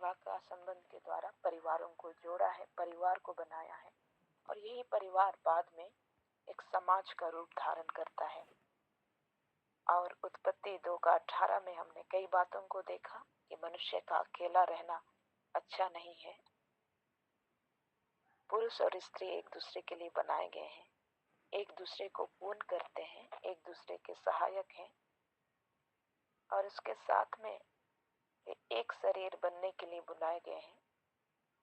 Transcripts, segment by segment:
विवाह का संबंध के द्वारा परिवारों को जोड़ा है, परिवार को बनाया है, और यही परिवार बाद में एक समाज का रूप धारण करता है। और उत्पत्ति 2:18 में हमने कई बातों को देखा कि मनुष्य का अकेला रहना अच्छा नहीं है। पुरुष और स्त्री एक दूसरे के लिए बनाए गए हैं, एक दूसरे को पूर्ण करते हैं, एक दूसरे के सहायक हैं, और उसके साथ में वे एक शरीर बनने के लिए बुलाए गए हैं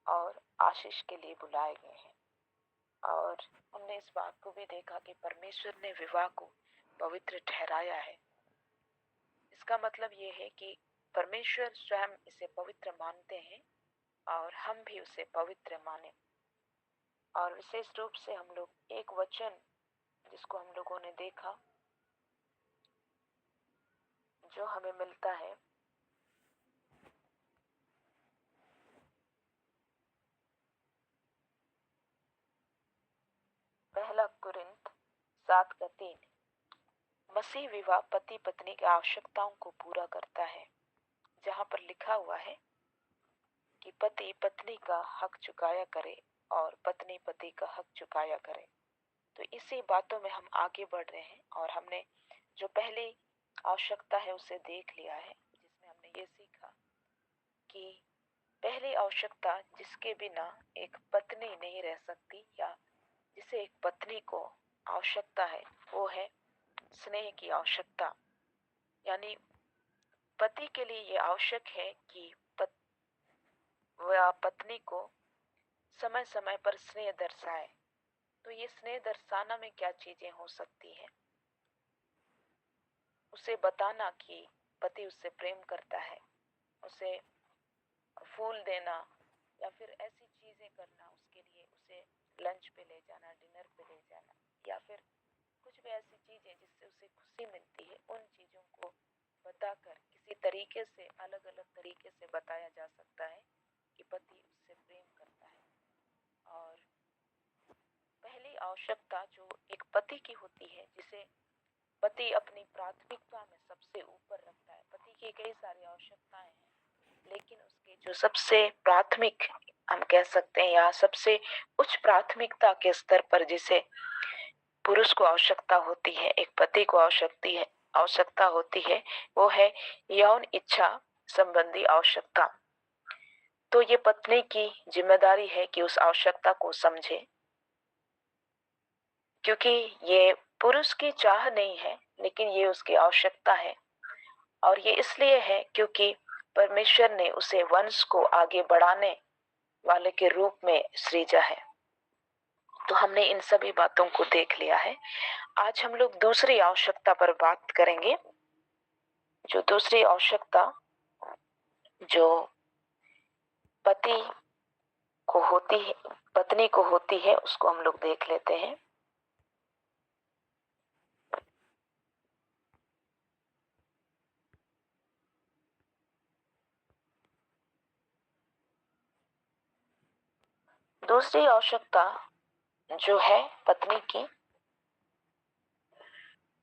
और आशीष के लिए बुलाए गए हैं। और हमने इस बात को भी देखा कि परमेश्वर ने विवाह को पवित्र ठहराया है। इसका मतलब ये है कि परमेश्वर स्वयं इसे पवित्र मानते हैं और हम भी उसे पवित्र माने। और विशेष रूप से हम लोग एक वचन जिसको हम लोगों ने देखा जो हमें मिलता है, पहला कुरिन्थ 7:3, मसीह विवाह पति पत्नी की आवश्यकताओं को पूरा करता है, जहां पर लिखा हुआ है कि पति पत्नी का हक चुकाया करे और पत्नी पति का हक चुकाया करे। तो इसी बातों में हम आगे बढ़ रहे हैं और हमने जो पहली आवश्यकता है उसे देख लिया है, जिसमें हमने ये सीखा कि पहली आवश्यकता जिसके बिना एक पत्नी नहीं रह सकती या जिसे एक पत्नी को आवश्यकता है वो है स्नेह की आवश्यकता। यानी पति के लिए ये आवश्यक है कि वह पत्नी को समय समय पर स्नेह दर्शाए। तो ये स्नेह दर्शाना में क्या चीजें हो सकती हैं? उसे बताना कि पति उससे प्रेम करता है, उसे फूल देना या फिर ऐसी चीजें करना उसके लिए, उसे लंच पे ले जाना, डिनर पे ले जाना, या फिर कुछ भी ऐसी चीजें जिससे उसे खुशी मिलती है, उन चीजों को बताकर किसी तरीके से, अलग अलग तरीके से बताया जा सकता है कि पति उससे प्रेम करता है। और पहली आवश्यकता जो एक पति की होती है, जिसे पति अपनी प्राथमिकता में सबसे ऊपर रखता है। पति की कई सारी आवश्यकताएं हैं, लेकिन उसके जो सबसे प्राथमिक हम कह सकते हैं या सबसे उच्च प्राथमिकता के स्तर पर जिसे पुरुष को आवश्यकता होती है, एक पति को आवश्यकता होती है, वो है यौन इच्छा संबंधी आवश्यकता। तो ये पत्नी की जिम्मेदारी है कि उस आवश्यकता को समझे, क्योंकि ये पुरुष की चाह नहीं है, लेकिन ये उसकी आवश्यकता है। और ये इसलिए है क्योंकि परमेश्वर ने उसे वंश को आगे बढ़ाने वाले के रूप में सृजा है। तो हमने इन सभी बातों को देख लिया है। आज हम लोग दूसरी आवश्यकता पर बात करेंगे। जो दूसरी आवश्यकता जो पति को होती है, पत्नी को होती है, उसको हम लोग देख लेते हैं। दूसरी आवश्यकता जो है पत्नी की,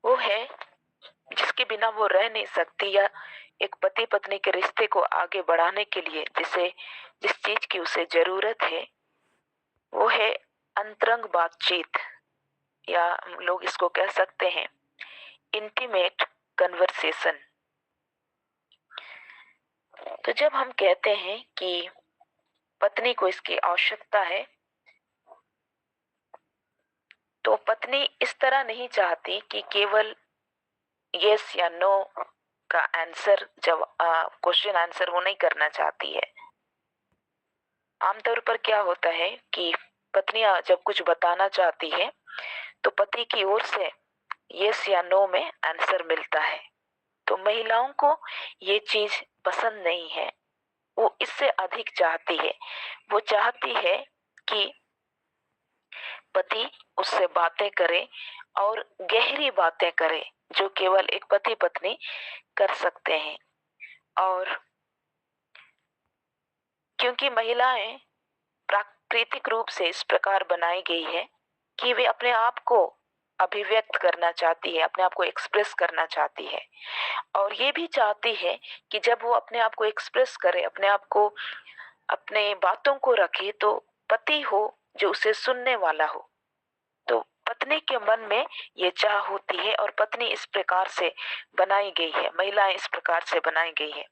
वो है जिसके बिना वो रह नहीं सकती, या एक पति पत्नी के रिश्ते को आगे बढ़ाने के लिए जिस चीज की उसे जरूरत है, वो है अंतरंग बातचीत, या हम लोग इसको कह सकते हैं इंटीमेट कन्वर्सेशन। तो जब हम कहते हैं कि पत्नी को इसकी आवश्यकता है, तो पत्नी इस तरह नहीं चाहती कि केवल यस या नो का आंसर, जब क्वेश्चन आंसर वो नहीं करना चाहती है। आमतौर पर क्या होता है कि पत्नियां जब कुछ बताना चाहती है तो पति की ओर से यस या नो में आंसर मिलता है। तो महिलाओं को ये चीज पसंद नहीं है, वो इससे अधिक चाहती है। वो चाहती है कि पति उससे बातें करे और गहरी बातें करे, जो केवल एक पति पत्नी कर सकते हैं। और क्योंकि महिलाएं प्राकृतिक रूप से इस प्रकार बनाई गई है कि वे अपने आप को अभिव्यक्त करना चाहती है, अपने आप को एक्सप्रेस करना चाहती है। और ये भी चाहती है कि जब वो अपने आप को एक्सप्रेस करे, अपने आप को, अपने बातों को रखे, तो पति हो जो उसे सुनने वाला हो। तो पत्नी के मन में ये चाह होती है और पत्नी इस प्रकार से बनाई गई है, महिलाएं इस प्रकार से बनाई गई है।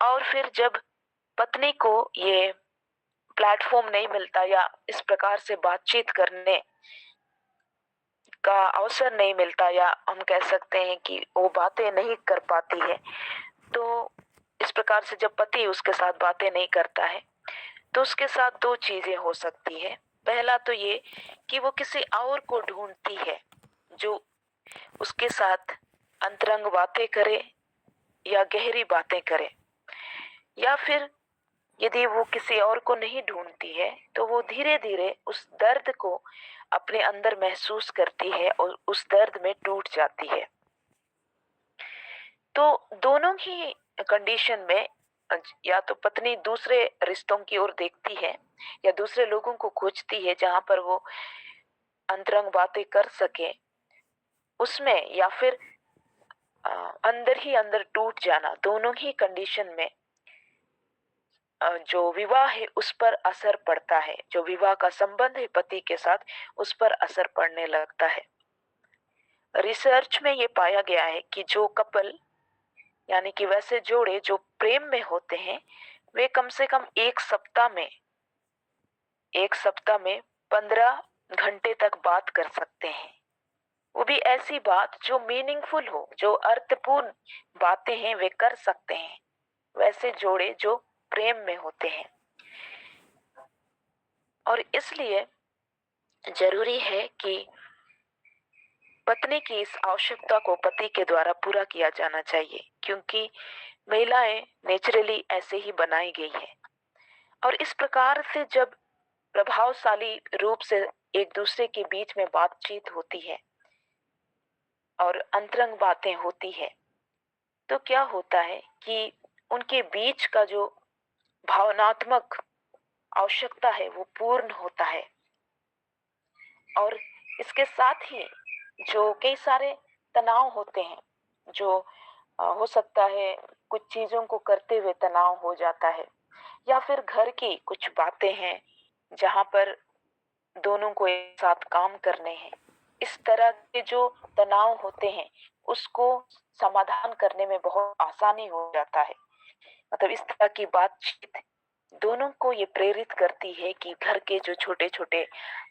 और फिर जब पत्नी को ये प्लेटफॉर्म नहीं मिलता या इस प्रकार से बातचीत करने का अवसर नहीं मिलता, या हम कह सकते हैं कि वो बातें नहीं कर पाती है, तो इस प्रकार से जब पति उसके साथ बातें नहीं करता है, तो उसके साथ दो चीजें हो सकती है। पहला तो ये कि वो किसी और को ढूंढती है जो उसके साथ अंतरंग बातें करे या गहरी बातें करे। या फिर यदि वो किसी और को नहीं ढूंढती है, तो वो धीरे धीरे उस दर्द को अपने अंदर महसूस करती है और उस दर्द में टूट जाती है। तो दोनों ही कंडीशन में या तो पत्नी दूसरे रिश्तों की ओर देखती है या दूसरे लोगों को खोजती है जहां पर वो अंतरंग बातें कर सके उसमें, या फिर अंदर ही अंदर टूट जाना। दोनों ही कंडीशन में जो विवाह है उस पर असर पड़ता है, जो विवाह का संबंध है पति के साथ उस पर असर पड़ने लगता है। रिसर्च में ये पाया गया है कि जो कपल, यानी कि वैसे जोड़े जो प्रेम में होते हैं, वे कम से कम एक सप्ताह में 15 घंटे तक बात कर सकते हैं। वो भी ऐसी बात जो मीनिंगफुल हो, जो अर्थपूर्ण बातें हैं वे कर सकते हैं, वैसे जोड़े जो प्रेम में होते हैं। और इसलिए जरूरी है कि पत्नी की इस आवश्यकता को पति के द्वारा पूरा किया जाना चाहिए, क्योंकि महिलाएं नेचुरली ऐसे ही बनाई गई है। और इस प्रकार से जब प्रभावशाली रूप से एक दूसरे के बीच में बातचीत होती है और अंतरंग बातें होती है, तो क्या होता है कि उनके बीच का जो भावनात्मक आवश्यकता है वो पूर्ण होता है। और इसके साथ ही जो कई सारे तनाव होते हैं, जो हो सकता है कुछ चीजों को करते हुए तनाव हो जाता है, या फिर घर की कुछ बातें हैं जहां पर दोनों को एक साथ काम करने हैं, इस तरह के जो तनाव होते हैं उसको समाधान करने में बहुत आसानी हो जाता है। मतलब इस तरह की बातचीत दोनों को ये प्रेरित करती है कि घर के जो छोटे छोटे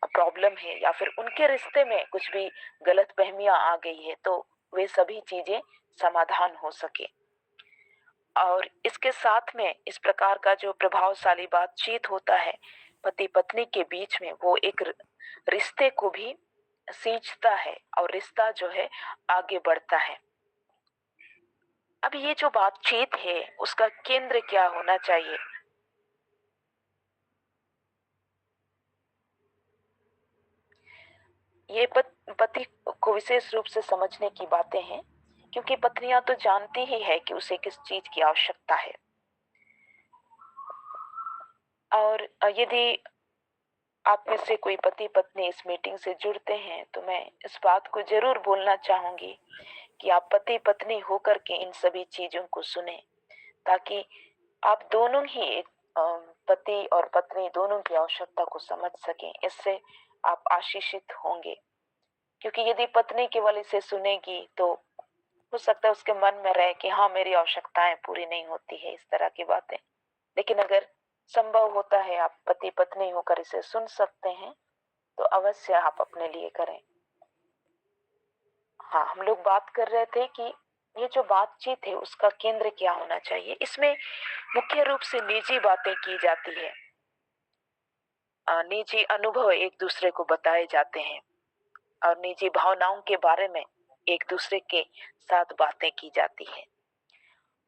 प्रॉब्लम है या फिर उनके रिश्ते में कुछ भी गलतफहमियां आ गई है, तो वे सभी चीजें समाधान हो सके। और इसके साथ में इस प्रकार का जो प्रभावशाली बातचीत होता है पति पत्नी के बीच में, वो एक रिश्ते को भी सींचता है और रिश्ता जो है आगे बढ़ता है। अब ये जो बातचीत है उसका केंद्र क्या होना चाहिए? ये पति को विशेष रूप से समझने की बातें हैं, क्योंकि पत्नियां तो जानती ही है कि उसे किस चीज की आवश्यकता है। और यदि आप में से कोई पति पत्नी इस मीटिंग से जुड़ते हैं, तो मैं इस बात को जरूर बोलना चाहूंगी कि आप पति पत्नी होकर के इन सभी चीजों को सुने, ताकि आप दोनों ही एक पति और पत्नी दोनों की आवश्यकता को समझ सकें। इससे आप आशीषित होंगे, क्योंकि यदि पत्नी केवल इसे सुनेगी तो हो सकता है उसके मन में रहे कि हाँ मेरी आवश्यकताएं पूरी नहीं होती है, इस तरह की बातें। लेकिन अगर संभव होता है आप पति पत्नी होकर इसे सुन सकते हैं, तो अवश्य आप अपने लिए करें। हाँ, हम लोग बात कर रहे थे कि ये जो बातचीत है उसका केंद्र क्या होना चाहिए। इसमें मुख्य रूप से निजी बातें की जाती है, निजी अनुभव एक दूसरे को बताए जाते हैं और निजी भावनाओं के बारे में एक दूसरे के साथ बातें की जाती है।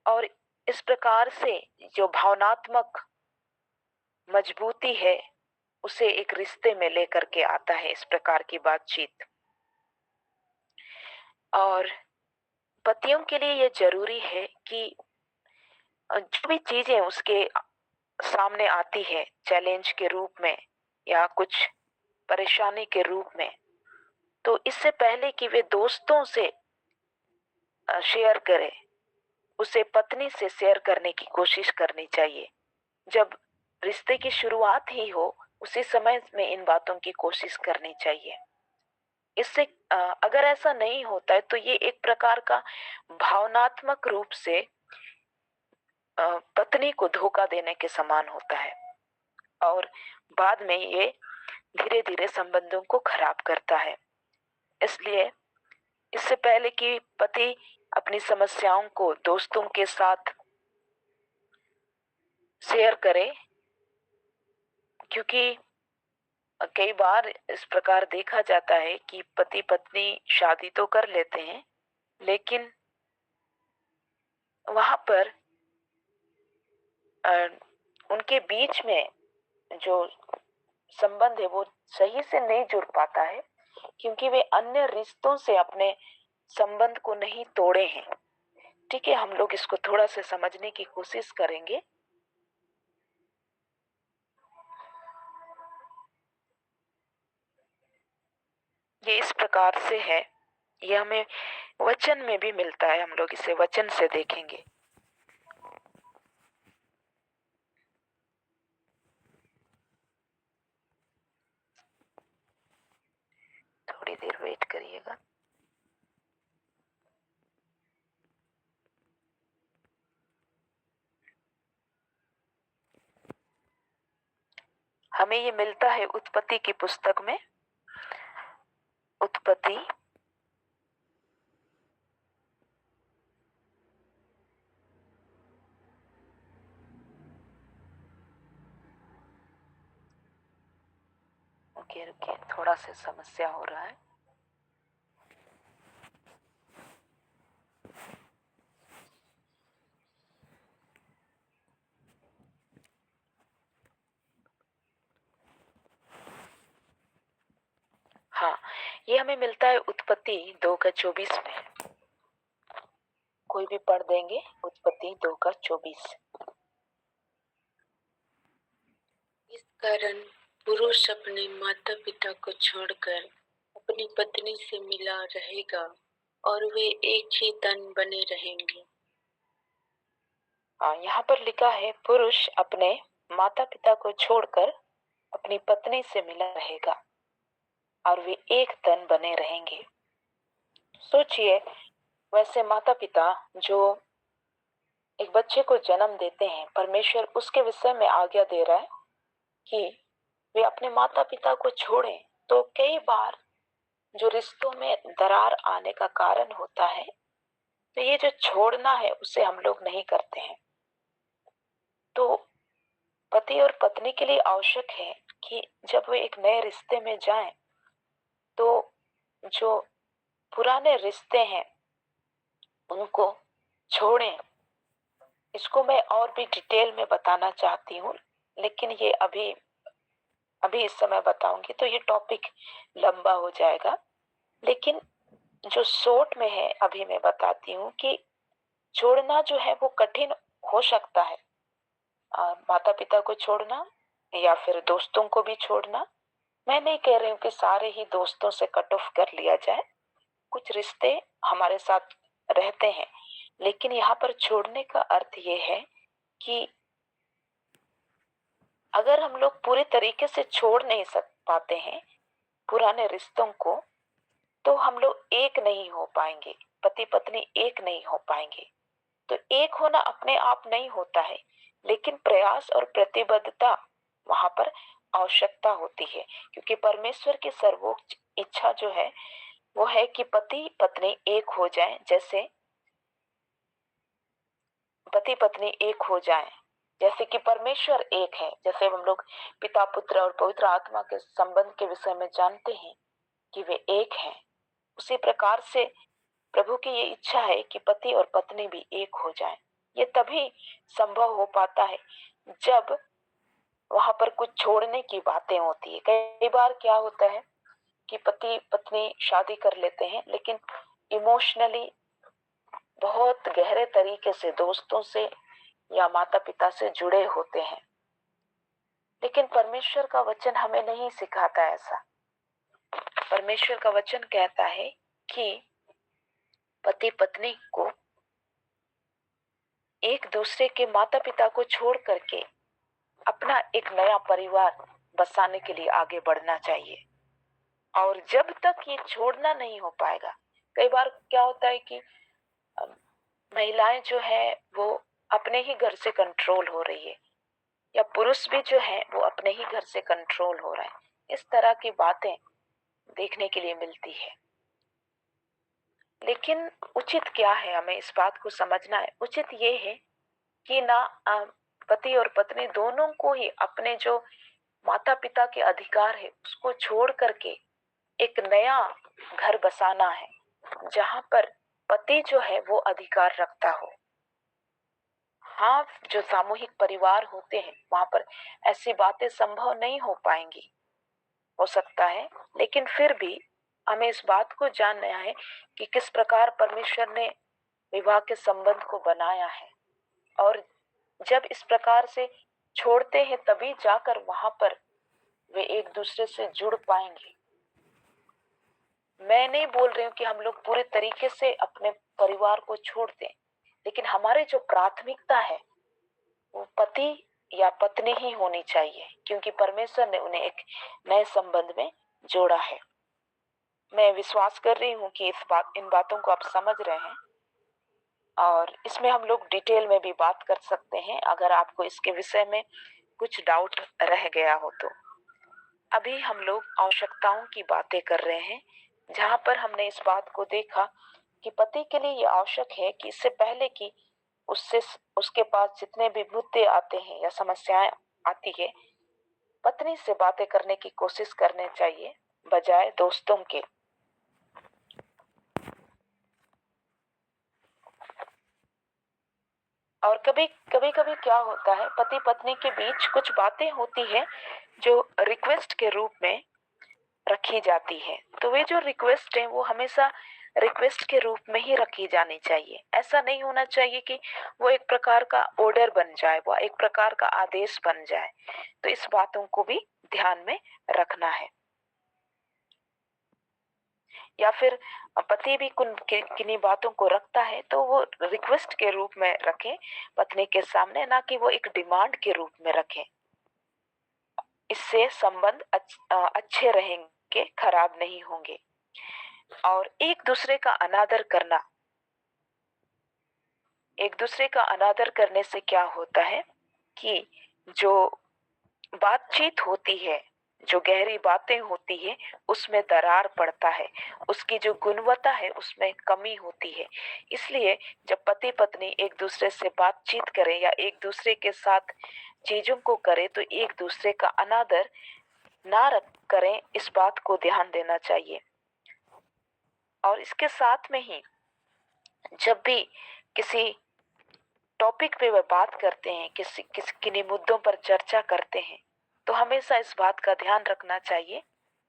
और इस प्रकार से जो भावनात्मक मजबूती है उसे एक रिश्ते में लेकर के आता है इस प्रकार की बातचीत। और पतियों के लिए ये जरूरी है कि जो भी चीजें उसके सामने आती है चैलेंज के रूप में या कुछ परेशानी के रूप में, तो इससे पहले कि वे दोस्तों से शेयर करें, उसे पत्नी से शेयर करने की कोशिश करनी चाहिए। जब रिश्ते की शुरुआत ही हो, उसी समय में इन बातों की कोशिश करनी चाहिए। इससे अगर ऐसा नहीं होता है तो ये एक प्रकार का भावनात्मक रूप से पत्नी को धोखा देने के समान होता है, और बाद में ये धीरे धीरे संबंधों को खराब करता है। इसलिए इससे पहले कि पति अपनी समस्याओं को दोस्तों के साथ शेयर करे, क्योंकि कई बार इस प्रकार देखा जाता है कि पति पत्नी शादी तो कर लेते हैं, लेकिन वहां पर उनके बीच में जो संबंध है वो सही से नहीं जुड़ पाता है, क्योंकि वे अन्य रिश्तों से अपने संबंध को नहीं तोड़े हैं। ठीक है, हम लोग इसको थोड़ा सा समझने की कोशिश करेंगे। ये इस प्रकार से है, ये हमें वचन में भी मिलता है, हम लोग इसे वचन से देखेंगे। थोड़ी देर वेट करिएगा। हमें ये मिलता है उत्पत्ति की पुस्तक में। उत्पत्ति रुकिए रुकिए, थोड़ा सा समस्या हो रहा है। हाँ, ये हमें मिलता है उत्पत्ति 2:24 में। कोई भी पढ़ देंगे, उत्पत्ति 2:24। इस कारण पुरुष अपने माता पिता को छोड़कर अपनी पत्नी से मिला रहेगा और वे एक ही तन बने रहेंगे। हाँ, यहाँ पर लिखा है पुरुष अपने माता पिता को छोड़कर अपनी पत्नी से मिला रहेगा और वे एक तन बने रहेंगे। सोचिए, वैसे माता पिता जो एक बच्चे को जन्म देते हैं, परमेश्वर उसके विषय में आज्ञा दे रहा है कि वे अपने माता पिता को छोड़ें। तो कई बार जो रिश्तों में दरार आने का कारण होता है, तो ये जो छोड़ना है उसे हम लोग नहीं करते हैं। तो पति और पत्नी के लिए आवश्यक है कि जब वे एक नए रिश्ते में जाएं, तो जो पुराने रिश्ते हैं उनको छोड़ें। इसको मैं और भी डिटेल में बताना चाहती हूँ, लेकिन ये अभी अभी इस समय बताऊंगी तो ये टॉपिक लंबा हो जाएगा। लेकिन जो शॉर्ट में है अभी मैं बताती हूँ कि छोड़ना जो है वो कठिन हो सकता है। माता पिता को छोड़ना या फिर दोस्तों को भी छोड़ना। मैं नहीं कह रही हूँ कि सारे ही दोस्तों से कट ऑफ कर लिया जाए, कुछ रिश्ते हमारे साथ रहते हैं, लेकिन यहाँ पर छोड़ने का अर्थ ये है कि अगर हम लोग पूरे तरीके से छोड़ नहीं सक पाते हैं पुराने रिश्तों को, तो हम लोग एक नहीं हो पाएंगे, पति पत्नी एक नहीं हो पाएंगे। तो एक होना अपने आप नहीं होता है, लेकिन प्रयास और प्रतिबद्धता वहां पर आवश्यकता होती है, क्योंकि परमेश्वर की सर्वोच्च इच्छा जो है वो है कि पति पत्नी एक हो जाएं। जैसे पति पत्नी एक हो जाएं, जैसे कि परमेश्वर एक है, जैसे हम लोग पिता पुत्र और पवित्र आत्मा के संबंध के विषय में जानते हैं कि वे एक हैं, उसी प्रकार से प्रभु की ये इच्छा है कि पति और पत्नी भी एक हो जाएं। ये तभी संभव हो पाता है जब वहां पर कुछ छोड़ने की बातें होती है। कई बार क्या होता है कि पति पत्नी शादी कर लेते हैं, लेकिन इमोशनली बहुत गहरे तरीके से दोस्तों से या माता पिता से जुड़े होते हैं, लेकिन परमेश्वर का वचन हमें नहीं सिखाता ऐसा। परमेश्वर का वचन कहता है कि पति पत्नी को एक दूसरे के माता पिता को छोड़ करके अपना एक नया परिवार बसाने के लिए आगे बढ़ना चाहिए। और जब तक ये छोड़ना नहीं हो पाएगा, कई बार क्या होता है कि महिलाएं जो है वो अपने ही घर से कंट्रोल हो रही है, या पुरुष भी जो है वो अपने ही घर से कंट्रोल हो रहा है। इस तरह की बातें देखने के लिए मिलती है। लेकिन उचित क्या है, हमें इस बात को समझना है। उचित ये है कि ना पति और पत्नी दोनों को ही अपने जो माता पिता के अधिकार है उसको छोड़ करके एक नया घर बसाना है, जहां पर पति जो है वो अधिकार रखता हो। हाँ, जो सामूहिक परिवार होते हैं वहां पर ऐसी बातें संभव नहीं हो पाएंगी, हो सकता है, लेकिन फिर भी हमें इस बात को जानना है कि किस प्रकार परमेश्वर ने विवाह के संबंध को बनाया है। और जब इस प्रकार से छोड़ते हैं तभी जाकर वहां पर वे एक दूसरे से जुड़ पाएंगे। मैं नहीं बोल रही हूँ कि हम लोग पूरे तरीके से अपने परिवार को छोड़ दें, लेकिन हमारी जो प्राथमिकता है वो पति या पत्नी ही होनी चाहिए, क्योंकि परमेश्वर ने उन्हें एक नए संबंध में जोड़ा है। मैं विश्वास कर रही हूँ कि इन बातों को आप समझ रहे हैं, और इसमें हम लोग डिटेल में भी बात कर सकते हैं अगर आपको इसके विषय में कुछ डाउट रह गया हो तो। अभी हम लोग आवश्यकताओं की बातें कर रहे हैं, जहां पर हमने इस बात को देखा कि पति के लिए यह आवश्यक है कि इससे पहले कि उससे उसके पास जितने भी मुद्दे आते हैं या समस्याएं आती है, पत्नी से बातें करने की कोशिश करनी चाहिए बजाय दोस्तों के। और कभी कभी कभी क्या होता है, पति पत्नी के बीच कुछ बातें होती है जो रिक्वेस्ट के रूप में रखी जाती है। तो वे जो रिक्वेस्ट है वो हमेशा रिक्वेस्ट के रूप में ही रखी जानी चाहिए। ऐसा नहीं होना चाहिए कि वो एक प्रकार का ऑर्डर बन जाए, वो एक प्रकार का आदेश बन जाए। तो इस बातों को भी ध्यान में रखना है। या फिर पति भी किन्हीं बातों को रखता है तो वो रिक्वेस्ट के रूप में रखे पत्नी के सामने, ना कि वो एक डिमांड के रूप में रखे। इससे संबंध अच्छे रहेंगे, खराब नहीं होंगे। और एक दूसरे का अनादर करना, एक दूसरे का अनादर करने से क्या होता है कि जो बातचीत होती है, जो गहरी बातें होती है, उसमें दरार पड़ता है, उसकी जो गुणवत्ता है उसमें कमी होती है। इसलिए जब पति पत्नी एक दूसरे से बातचीत करें या एक दूसरे के साथ चीजों को करें तो एक दूसरे का अनादर ना रख करें, इस बात को ध्यान देना चाहिए। और इसके साथ में ही जब भी किसी टॉपिक पे वह बात करते हैं, किन्हीं मुद्दों पर चर्चा करते हैं, तो हमेशा इस बात का ध्यान रखना चाहिए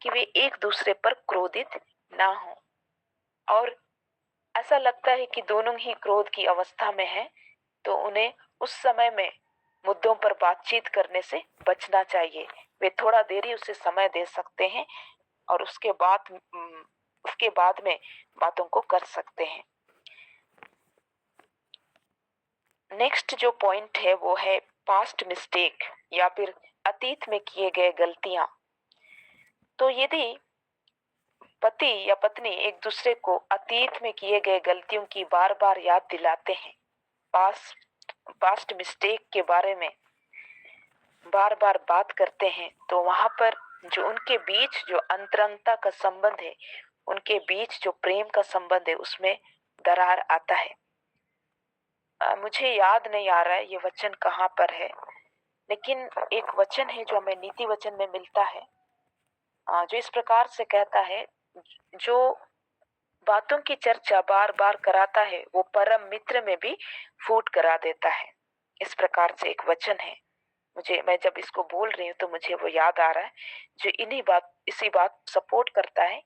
कि वे एक दूसरे पर क्रोधित ना हो। और ऐसा लगता है कि दोनों ही क्रोध की अवस्था में हैं, तो उन्हें उस समय में मुद्दों पर बातचीत करने से बचना चाहिए। वे थोड़ा देरी उसे समय दे सकते हैं और उसके बाद में बातों को कर सकते हैं। नेक्स्ट जो पॉइंट है वो है पास्ट मिस्टेक, या फिर अतीत में किए गए गलतियां। तो यदि पति या पत्नी एक दूसरे को अतीत में किए गए गलतियों की बार बार याद दिलाते हैं, पास्ट मिस्टेक के बारे में बार बार बात करते हैं, तो वहां पर जो उनके बीच जो अंतरंगता का संबंध है, उनके बीच जो प्रेम का संबंध है, उसमें दरार आता है। मुझे याद नहीं आ रहा है ये वचन कहाँ पर है, लेकिन एक वचन है जो हमें नीति वचन में मिलता है, जो इस प्रकार से कहता है, जो बातों की चर्चा बार बार कराता है वो परम मित्र में भी फूट करा देता है। इस प्रकार से एक वचन है। मैं जब इसको बोल रही हूँ तो मुझे वो याद आ रहा है, जो इसी बात सपोर्ट करता है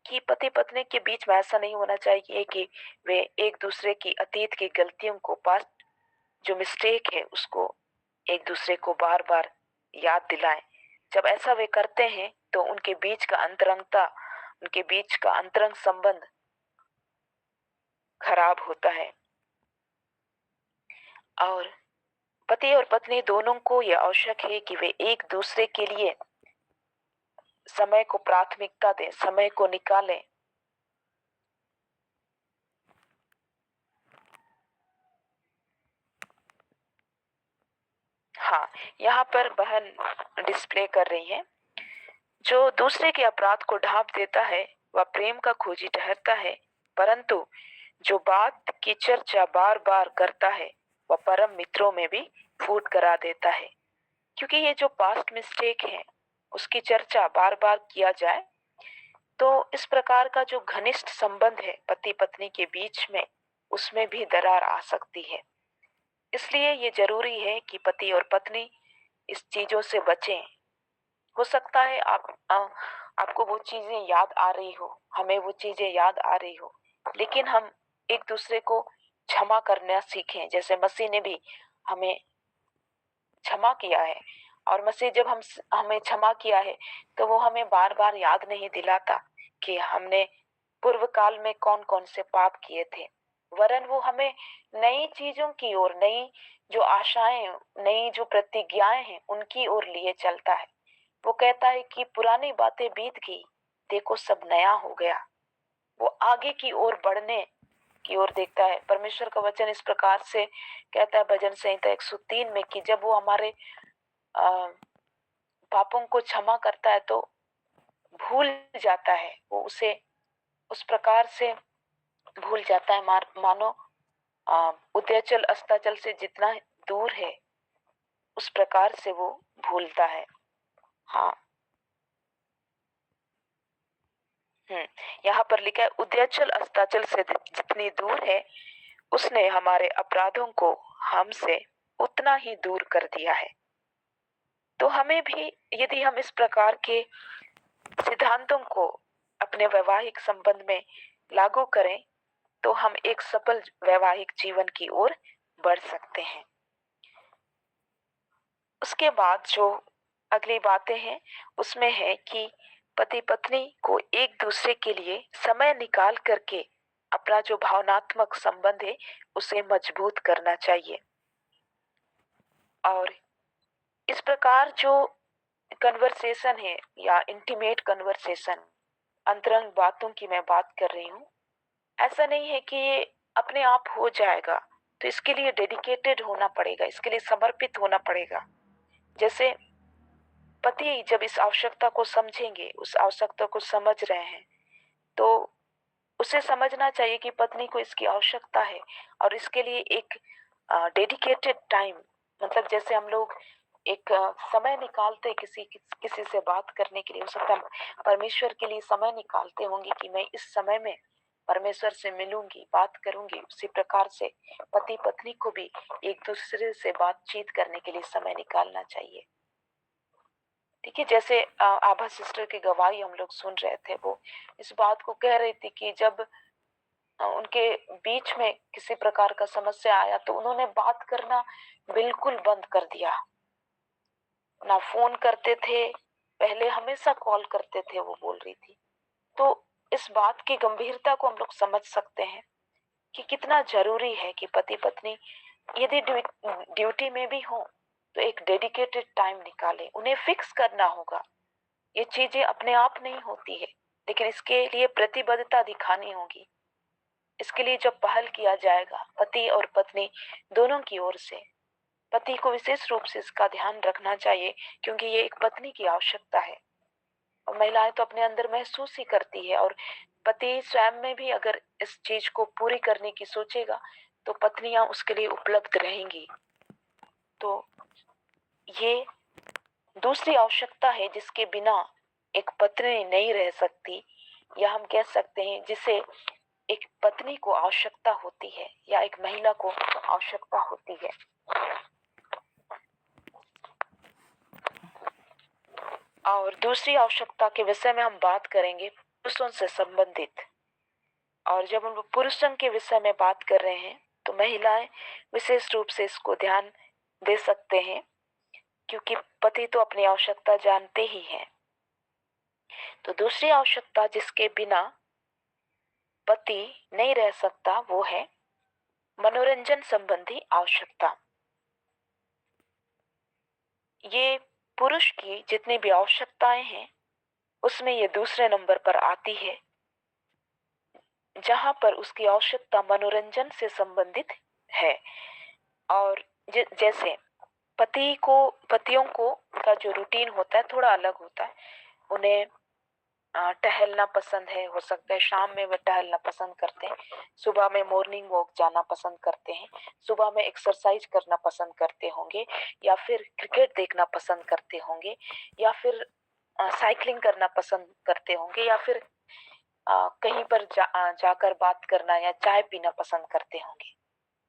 कि पति पत्नी के बीच में ऐसा नहीं होना चाहिए कि वे एक दूसरे की अतीत की गलतियों को, पास्ट जो मिस्टेक है उसको एक दूसरे को बार बार याद दिलाएं। जब ऐसा वे करते हैं तो उनके बीच का अंतरंगता, उनके बीच का अंतरंग संबंध खराब होता है। और पति और पत्नी दोनों को यह आवश्यक है कि वे एक दूसरे के लिए समय को प्राथमिकता दें, समय को निकालें। हाँ, यहाँ पर बहन डिस्प्ले कर रही है, जो दूसरे के अपराध को ढांप देता है वह प्रेम का खोजी ठहरता है, परंतु जो बात की चर्चा बार बार करता है वह परम मित्रों में भी फूट करा देता है। क्योंकि ये जो पास्ट मिस्टेक है उसकी चर्चा बार बार किया जाए तो इस प्रकार का जो घनिष्ठ संबंध है पति पत्नी के बीच में, उसमें भी दरार आ सकती है। इसलिए ये जरूरी है कि पति और पत्नी इस चीजों से बचें। हो सकता है आपको वो चीजें याद आ रही हो, हमें वो चीजें याद आ रही हो, लेकिन हम एक दूसरे को क्षमा करना सीखें, जैसे मसीह ने भी हमें क्षमा किया है। और मसीह जब हमें क्षमा किया है तो वो हमें बार बार याद नहीं दिलाता कि हमने पूर्व काल में कौन कौन से पाप किए थे, वरन वो हमें नई चीजों की ओर, नई जो आशाएं, नई जो प्रतिज्ञाएं हैं उनकी ओर लिए चलता है। वो कहता है कि पुरानी बातें बीत गई, देखो सब नया हो गया। वो आगे की ओर बढ़ने की ओर देखता है। परमेश्वर का वचन इस प्रकार से कहता है भजन संहिता 103 में कि जब वो हमारे पापों को क्षमा करता है तो भूल जाता है, वो उसे उस प्रकार से भूल जाता है मानो उदयाचल अस्ताचल से जितना दूर है उस प्रकार से वो भूलता है। हाँ, यहाँ पर लिखा है उदयाचल अस्ताचल से जितनी दूर है उसने हमारे अपराधों को हमसे उतना ही दूर कर दिया है। तो हमें भी यदि हम इस प्रकार के सिद्धांतों को अपने वैवाहिक संबंध में लागू करें तो हम एक सफल वैवाहिक जीवन की ओर बढ़ सकते हैं। उसके बाद जो अगली बातें हैं उसमें है कि पति पत्नी को एक दूसरे के लिए समय निकाल करके अपना जो भावनात्मक संबंध है उसे मजबूत करना चाहिए। और इस प्रकार जो कन्वर्सेशन है या इंटीमेट कन्वर्सेशन, अंतरंग बातों की मैं बात कर रही हूँ, ऐसा नहीं है कि ये अपने आप हो जाएगा, तो इसके लिए डेडिकेटेड होना पड़ेगा, इसके लिए समर्पित होना पड़ेगा। जैसे पति जब इस आवश्यकता को समझेंगे, उस आवश्यकता को समझ रहे हैं, तो उसे समझना चाहिए कि पत्नी को इसकी आवश्यकता है और इसके लिए एक डेडिकेटेड टाइम, मतलब जैसे हम लोग एक समय निकालते किसी से बात करने के लिए, हो सकता है परमेश्वर के लिए समय निकालते होंगे कि मैं इस समय में परमेश्वर से मिलूंगी, बात करूंगी। उसी प्रकार से पति पत्नी को भी एक दूसरे से बातचीत करने के लिए समय निकालना चाहिए। ठीक है, जैसे आभा सिस्टर की गवाही हम लोग सुन रहे थे, वो इस बात को कह रही थी कि जब उनके बीच में किसी प्रकार का समस्या आया तो उन्होंने बात करना बिल्कुल बंद कर दिया, ना फोन करते थे, पहले हमेशा कॉल करते थे, वो बोल रही थी। तो इस बात की गंभीरता को हम लोग समझ सकते हैं कि कितना जरूरी है कि पति पत्नी यदि ड्यूटी में भी हो तो एक डेडिकेटेड टाइम निकाले, उन्हें फिक्स करना होगा। ये चीजें अपने आप नहीं होती है, लेकिन इसके लिए प्रतिबद्धता दिखानी होगी। इसके लिए जब पहल किया जाएगा पति और पत्नी दोनों की ओर से, पति को विशेष रूप से इसका ध्यान रखना चाहिए क्योंकि ये एक पत्नी की आवश्यकता है। और महिलाएं तो अपने अंदर महसूस ही करती है, और पति स्वयं में भी अगर इस चीज को पूरी करने की सोचेगा तो पत्नियां उसके लिए उपलब्ध रहेंगी। तो ये दूसरी आवश्यकता है जिसके बिना एक पत्नी नहीं रह सकती, या हम कह सकते हैं जिसे एक पत्नी को आवश्यकता होती है या एक महिला को आवश्यकता होती है। और दूसरी आवश्यकता के विषय में हम बात करेंगे पुरुषों से संबंधित। और जब हम पुरुषों के विषय में बात कर रहे हैं तो महिलाएं विशेष रूप से इसको ध्यान दे सकते हैं क्योंकि पति तो अपनी आवश्यकता जानते ही हैं। तो दूसरी आवश्यकता जिसके बिना पति नहीं रह सकता वो है मनोरंजन संबंधी आवश्यकता। ये पुरुष की जितनी भी आवश्यकताएं हैं उसमें ये दूसरे नंबर पर आती है, जहां पर उसकी आवश्यकता मनोरंजन से संबंधित है। और जैसे पतियों को का जो रूटीन होता है थोड़ा अलग होता है। उन्हें टहलना पसंद है, हो सकता है शाम में वे टहलना पसंद करते हैं, सुबह में मॉर्निंग वॉक जाना पसंद करते हैं, सुबह में एक्सरसाइज करना पसंद करते होंगे, या फिर क्रिकेट देखना पसंद करते होंगे, या फिर साइकिलिंग करना पसंद करते होंगे, या फिर कहीं पर जाकर बात करना या चाय पीना पसंद करते होंगे।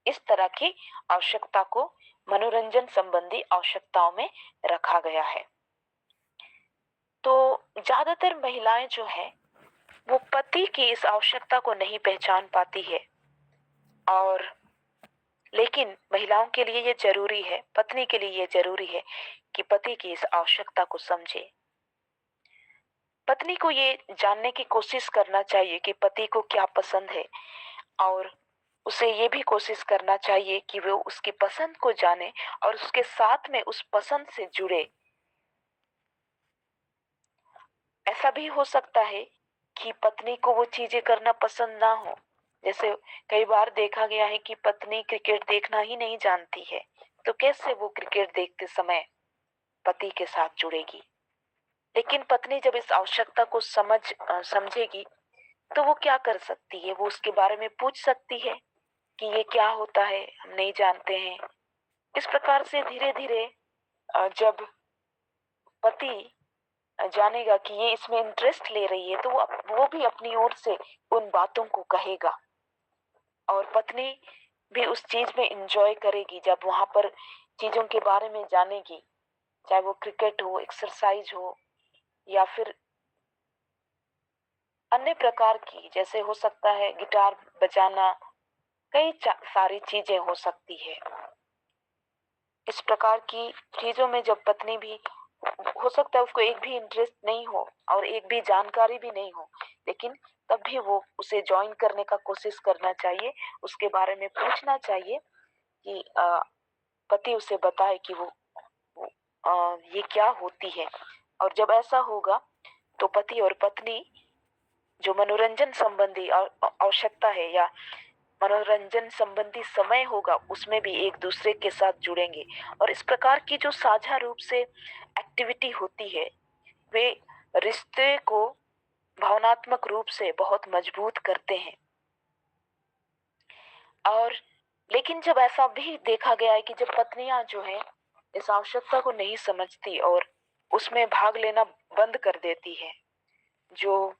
इस तरह की आवश्यकता को मनोरंजन संबंधी आवश्यकताओं में रखा गया है। तो ज्यादातर महिलाएं जो है वो पति की इस आवश्यकता को नहीं पहचान पाती है, और लेकिन महिलाओं के लिए ये जरूरी है, पत्नी के लिए ये जरूरी है कि पति की इस आवश्यकता को समझे। पत्नी को ये जानने की कोशिश करना चाहिए कि पति को क्या पसंद है, और उसे ये भी कोशिश करना चाहिए कि वो उसकी पसंद को जाने और उसके साथ में उस पसंद से जुड़े। ऐसा भी हो सकता है कि पत्नी को वो चीजें करना पसंद ना हो। जैसे कई बार देखा गया है कि पत्नी क्रिकेट देखना ही नहीं जानती है, तो कैसे वो क्रिकेट देखते समय पति के साथ जुड़ेगी। लेकिन पत्नी जब इस आवश्यकता को समझेगी तो वो क्या कर सकती है, वो उसके बारे में पूछ सकती है कि ये क्या होता है, हम नहीं जानते हैं। इस प्रकार से धीरे धीरे जब पति जानेगा कि ये इसमें इंटरेस्ट ले रही है, तो वो भी अपनी ओर से उन बातों को कहेगा, और पत्नी भी उस चीज में इंजॉय करेगी जब वहां पर चीजों के बारे में जानेगी, चाहे वो क्रिकेट हो, एक्सरसाइज हो, या फिर अन्य प्रकार की, जैसे हो सकता है गिटार बजाना, कई सारी चीजें हो सकती है। इस प्रकार की चीजों में जब पत्नी भी, हो सकता है उसको एक भी इंटरेस्ट नहीं हो और एक भी जानकारी भी नहीं हो, लेकिन तब भी वो उसे ज्वाइन करने का कोशिश करना चाहिए, उसके बारे में पूछना चाहिए कि पति उसे बताए कि ये क्या होती है। और जब ऐसा होगा तो पति और पत्नी जो मनोरंजन संबंधी आवश्यकता है या मनोरंजन संबंधी समय होगा उसमें भी एक दूसरे के साथ जुड़ेंगे, और इस प्रकार की जो साझा रूप से एक्टिविटी होती है वे रिश्ते को भावनात्मक रूप से बहुत मजबूत करते हैं। और लेकिन जब ऐसा भी देखा गया है कि जब पत्नियां जो है इस आवश्यकता को नहीं समझती और उसमें भाग लेना बंद कर देती है, जो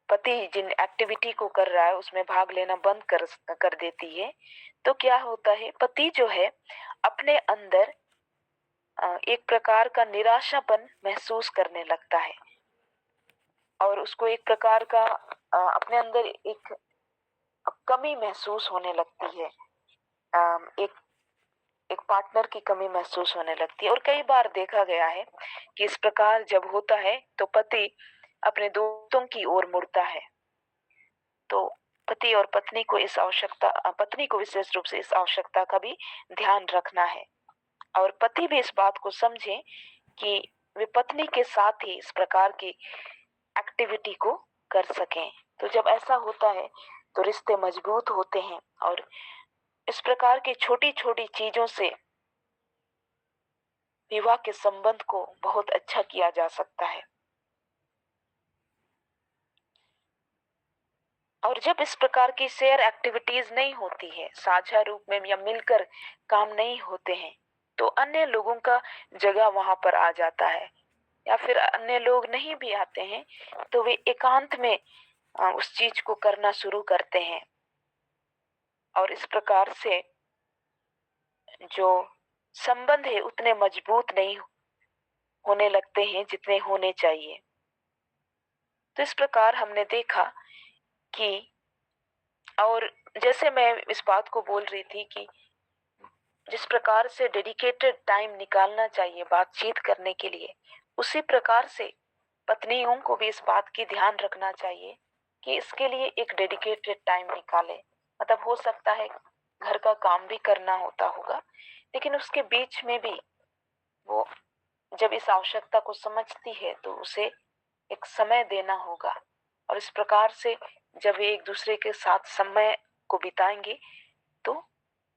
पति जिन एक्टिविटी को कर रहा है उसमें भाग लेना बंद कर देती है, तो क्या होता है, पति जो है अपने अंदर एक प्रकार का निराशापन महसूस करने लगता है, और उसको एक प्रकार का अपने अंदर एक कमी महसूस होने लगती है। एक एक पार्टनर की कमी महसूस होने लगती है, और कई बार देखा गया है कि इस प्रकार जब होता है तो पति अपने दोस्तों की ओर मुड़ता है। तो पति और पत्नी को विशेष रूप से इस आवश्यकता का भी ध्यान रखना है, और पति भी इस बात को समझे कि वे पत्नी के साथ ही इस प्रकार की एक्टिविटी को कर सकें। तो जब ऐसा होता है तो रिश्ते मजबूत होते हैं, और इस प्रकार की छोटी छोटी चीजों से विवाह के संबंध को बहुत अच्छा किया जा सकता है। और जब इस प्रकार की शेयर एक्टिविटीज नहीं होती है, साझा रूप में या मिलकर काम नहीं होते हैं, तो अन्य लोगों का जगह वहां पर आ जाता है, या फिर अन्य लोग नहीं भी आते हैं तो वे एकांत में उस चीज को करना शुरू करते हैं, और इस प्रकार से जो संबंध है उतने मजबूत नहीं होने लगते हैं जितने होने चाहिए। तो इस प्रकार हमने देखा कि, और जैसे मैं इस बात को बोल रही थी कि जिस प्रकार से डेडिकेटेड टाइम निकालना चाहिए बातचीत करने के लिए, उसी प्रकार से पत्नियों को भी इस बात की ध्यान रखना चाहिए कि इसके लिए एक डेडिकेटेड टाइम निकाले। मतलब हो सकता है घर का काम भी करना होता होगा, लेकिन उसके बीच में भी वो जब इस आवश्यकता को समझती है तो उसे एक समय देना होगा। और इस प्रकार से जब वे एक दूसरे के साथ समय को बिताएंगे तो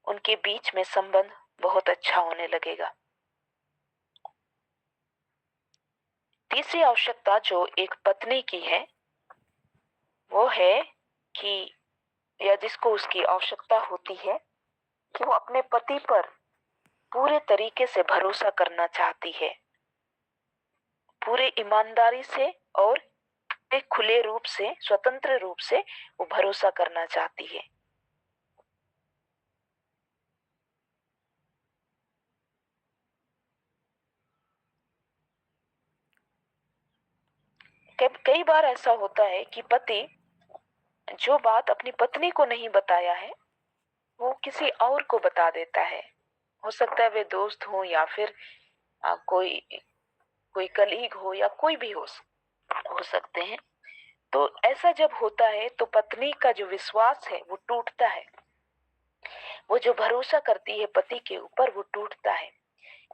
उनके बीच में संबंध बहुत अच्छा होने लगेगा। तीसरी आवश्यकता जो एक पत्नी की है वो है कि, या जिसको उसकी आवश्यकता होती है कि वो अपने पति पर पूरे तरीके से भरोसा करना चाहती है, पूरे ईमानदारी से और एक खुले रूप से, स्वतंत्र रूप से वो भरोसा करना चाहती है। कई बार ऐसा होता है कि पति जो बात अपनी पत्नी को नहीं बताया है वो किसी और को बता देता है। हो सकता है वे दोस्त हो या फिर कोई कोई कलीग हो या कोई भी हो सकते हैं। तो ऐसा जब होता है तो पत्नी का जो विश्वास है वो टूटता है, वो जो भरोसा करती है पति के ऊपर वो टूटता है।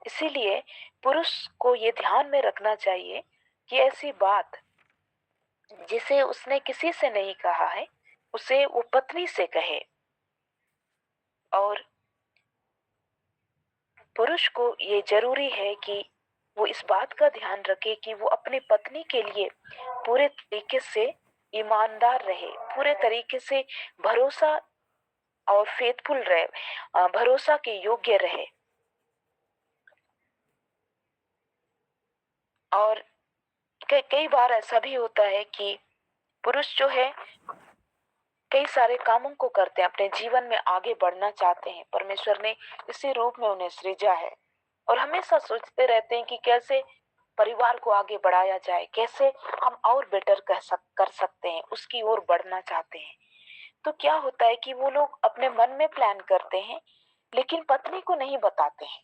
इसीलिए पुरुष को ये ध्यान में रखना चाहिए कि ऐसी बात जिसे उसने किसी से नहीं कहा है उसे वो पत्नी से कहे। और पुरुष को ये जरूरी है कि वो इस बात का ध्यान रखे कि वो अपनी पत्नी के लिए पूरे तरीके से ईमानदार रहे, पूरे तरीके से भरोसा और फेथफुल रहे, भरोसा के योग्य रहे। और कई बार ऐसा भी होता है कि पुरुष जो है कई सारे कामों को करते हैं, अपने जीवन में आगे बढ़ना चाहते हैं, परमेश्वर ने इसी रूप में उन्हें सृजा है और हमेशा सोचते रहते हैं कि कैसे परिवार को आगे बढ़ाया जाए, कैसे हम और बेटर कर सकते हैं, उसकी ओर बढ़ना चाहते हैं। तो क्या होता है कि वो लोग अपने मन में प्लान करते हैं लेकिन पत्नी को नहीं बताते हैं,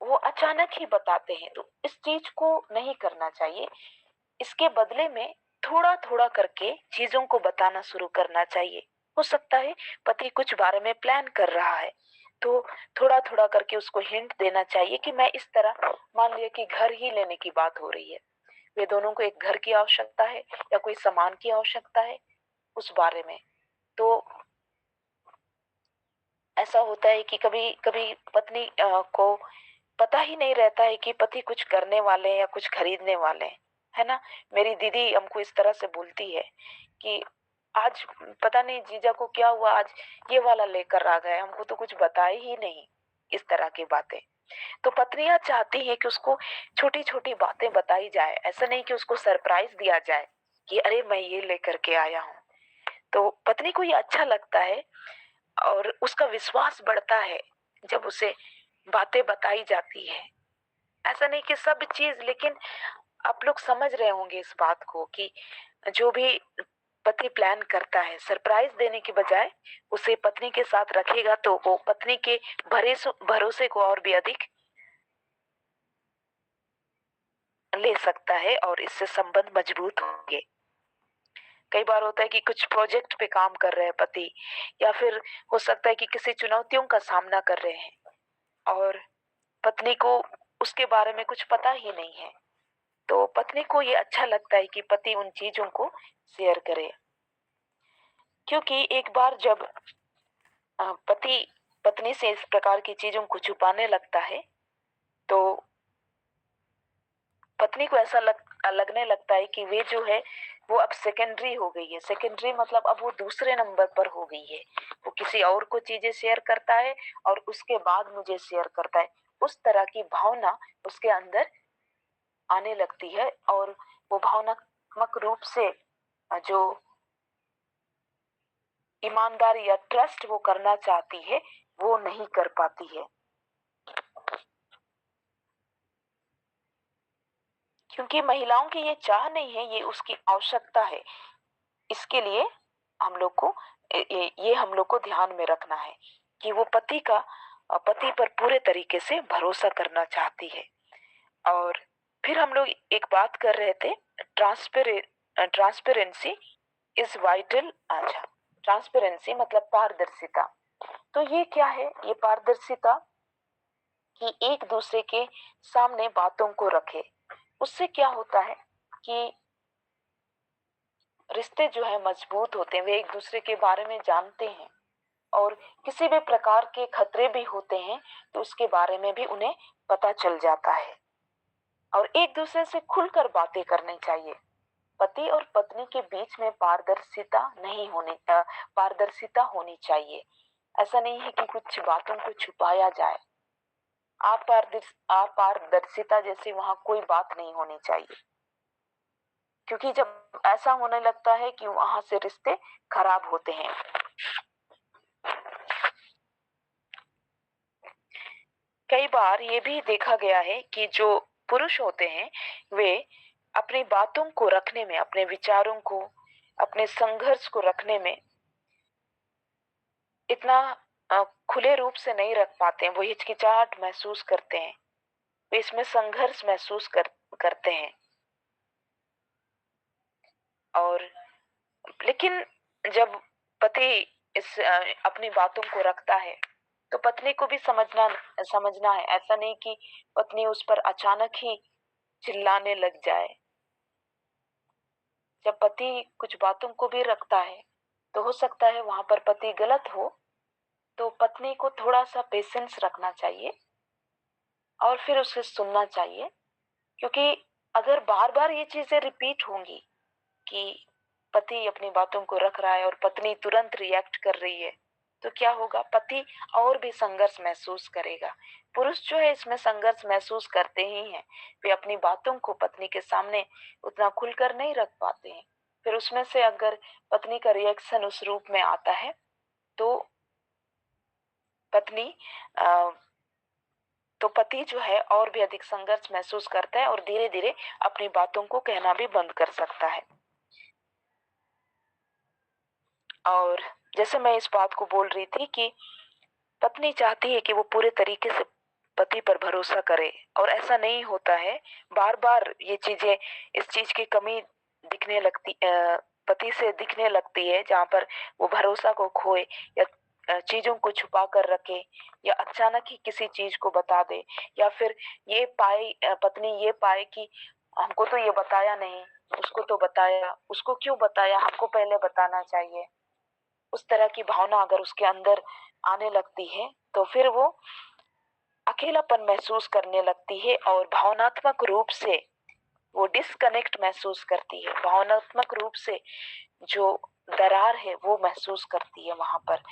वो अचानक ही बताते हैं। तो इस चीज को नहीं करना चाहिए। इसके बदले में थोड़ा थोड़ा करके चीजों को बताना शुरू करना चाहिए। हो सकता है पति कुछ बारे में प्लान कर रहा है तो थोड़ा थोड़ा करके उसको हिंट देना चाहिए कि मैं इस तरह, मान लिया कि घर ही लेने की बात हो रही है, वे दोनों को एक घर की आवश्यकता है या कोई सामान की आवश्यकता है उस बारे में। तो ऐसा होता है कि कभी कभी पत्नी को पता ही नहीं रहता है कि पति कुछ करने वाले हैं या कुछ खरीदने वाले हैं, है ना। मेरी दीदी हमको इस तरह से बोलती है कि आज पता नहीं जीजा को क्या हुआ, आज ये वाला लेकर आ गए, हमको तो कुछ बताए ही नहीं। इस तरह की बातें तो पत्नियां चाहती है कि उसको छोटी छोटी बातें बताई जाए, ऐसा नहीं कि उसको सरप्राइज दिया जाए कि अरे मैं ये लेकर के आया हूँ। तो पत्नी को ये अच्छा लगता है और उसका विश्वास बढ़ता है जब उसे बातें बताई जाती है। ऐसा नहीं कि सब चीज, लेकिन आप लोग समझ रहे होंगे इस बात को कि जो भी पति प्लान करता है सरप्राइज देने के बजाय उसे पत्नी के साथ रखेगा तो वो पत्नी के भरोसे को और भी अधिक ले सकता है और इससे संबंध मजबूत होंगे। कई बार होता है कि कुछ प्रोजेक्ट पे काम कर रहे हैं पति, या फिर हो सकता है कि किसी चुनौतियों का सामना कर रहे हैं और पत्नी को उसके बारे में कुछ पता ही नहीं है। तो पत्नी को ये अच्छा लगता है कि पति उन चीजों को शेयर करे, क्योंकि एक बार जब पति पत्नी से इस प्रकार की चीजों को छुपाने लगता है तो पत्नी को ऐसा लगने लगता है कि वे जो है वो अब सेकेंडरी हो गई है। सेकेंडरी मतलब अब वो दूसरे नंबर पर हो गई है, वो किसी और को चीजें शेयर करता है और उसके बाद मुझे शेयर करता है। उस तरह की भावना उसके अंदर आने लगती है और वो भावनात्मक रूप से जो ईमानदारी या ट्रस्ट वो करना चाहती है वो नहीं कर पाती है, क्योंकि महिलाओं की ये चाह नहीं है, ये उसकी आवश्यकता है। इसके लिए हम लोग को ये हम लोग को ध्यान में रखना है कि वो पति पर पूरे तरीके से भरोसा करना चाहती है। और फिर हम लोग एक बात कर रहे थे, ट्रांसपेरेंसी इज वाइटल। अच्छा, ट्रांसपेरेंसी मतलब पारदर्शिता। तो ये क्या है? ये पारदर्शिता कि एक दूसरे के सामने बातों को रखे। उससे क्या होता है कि रिश्ते जो है मजबूत होते हैं, वे एक दूसरे के बारे में जानते हैं, और किसी भी प्रकार के खतरे भी होते हैं तो उसके बारे में भी उन्हें पता चल जाता है। और एक दूसरे से खुलकर बातें करनी चाहिए। पति और पत्नी के बीच में पारदर्शिता होनी चाहिए। ऐसा नहीं है कि कुछ बातों को छुपाया जाए। अपारदर्शिता जैसी वहां कोई बात नहीं होनी चाहिए, क्योंकि जब ऐसा होने लगता है कि वहां से रिश्ते खराब होते हैं। कई बार ये भी देखा गया है कि जो पुरुष होते हैं वे अपनी बातों को रखने में, अपने विचारों को, अपने संघर्ष को रखने में इतना खुले रूप से नहीं रख पाते हैं। वो हिचकिचाहट महसूस करते हैं, वे इसमें संघर्ष करते हैं। और लेकिन जब पति अपनी बातों को रखता है तो पत्नी को भी समझना है। ऐसा नहीं कि पत्नी उस पर अचानक ही चिल्लाने लग जाए। जब पति कुछ बातों को भी रखता है तो हो सकता है वहां पर पति गलत हो, तो पत्नी को थोड़ा सा पेशेंस रखना चाहिए और फिर उसे सुनना चाहिए। क्योंकि अगर बार बार ये चीजें रिपीट होंगी कि पति अपनी बातों को रख रहा है और पत्नी तुरंत रिएक्ट कर रही है, तो क्या होगा? पति और भी संघर्ष महसूस करेगा। पुरुष जो है इसमें संघर्ष महसूस करते ही हैं। वे अपनी बातों को पत्नी के सामने उतना खुलकर नहीं रख पाते हैं। फिर उसमें से अगर पत्नी का रिएक्शन उस रूप में आता है तो पत्नी अ, तो पति जो है और भी अधिक संघर्ष महसूस करता है और धीरे धीरे अपनी बातों को कहना भी बंद कर सकता है। और जैसे मैं इस बात को बोल रही थी कि पत्नी चाहती है कि वो पूरे तरीके से पति पर भरोसा करे, और ऐसा नहीं होता है। बार बार ये चीजें, इस चीज की कमी पति से दिखने लगती है, जहां पर वो भरोसा को खोए या चीजों को छुपा कर रखे, या अचानक ही किसी चीज को बता दे, या फिर पत्नी ये पाए कि हमको तो ये बताया नहीं, उसको तो बताया, उसको क्यों बताया, हमको पहले बताना चाहिए। उस तरह की भावना अगर उसके अंदर आने लगती है तो फिर वो अकेलापन महसूस करने लगती है और भावनात्मक रूप से वो डिस्कनेक्ट महसूस करती है। भावनात्मक रूप से जो दरार है वो महसूस करती है। वहां पर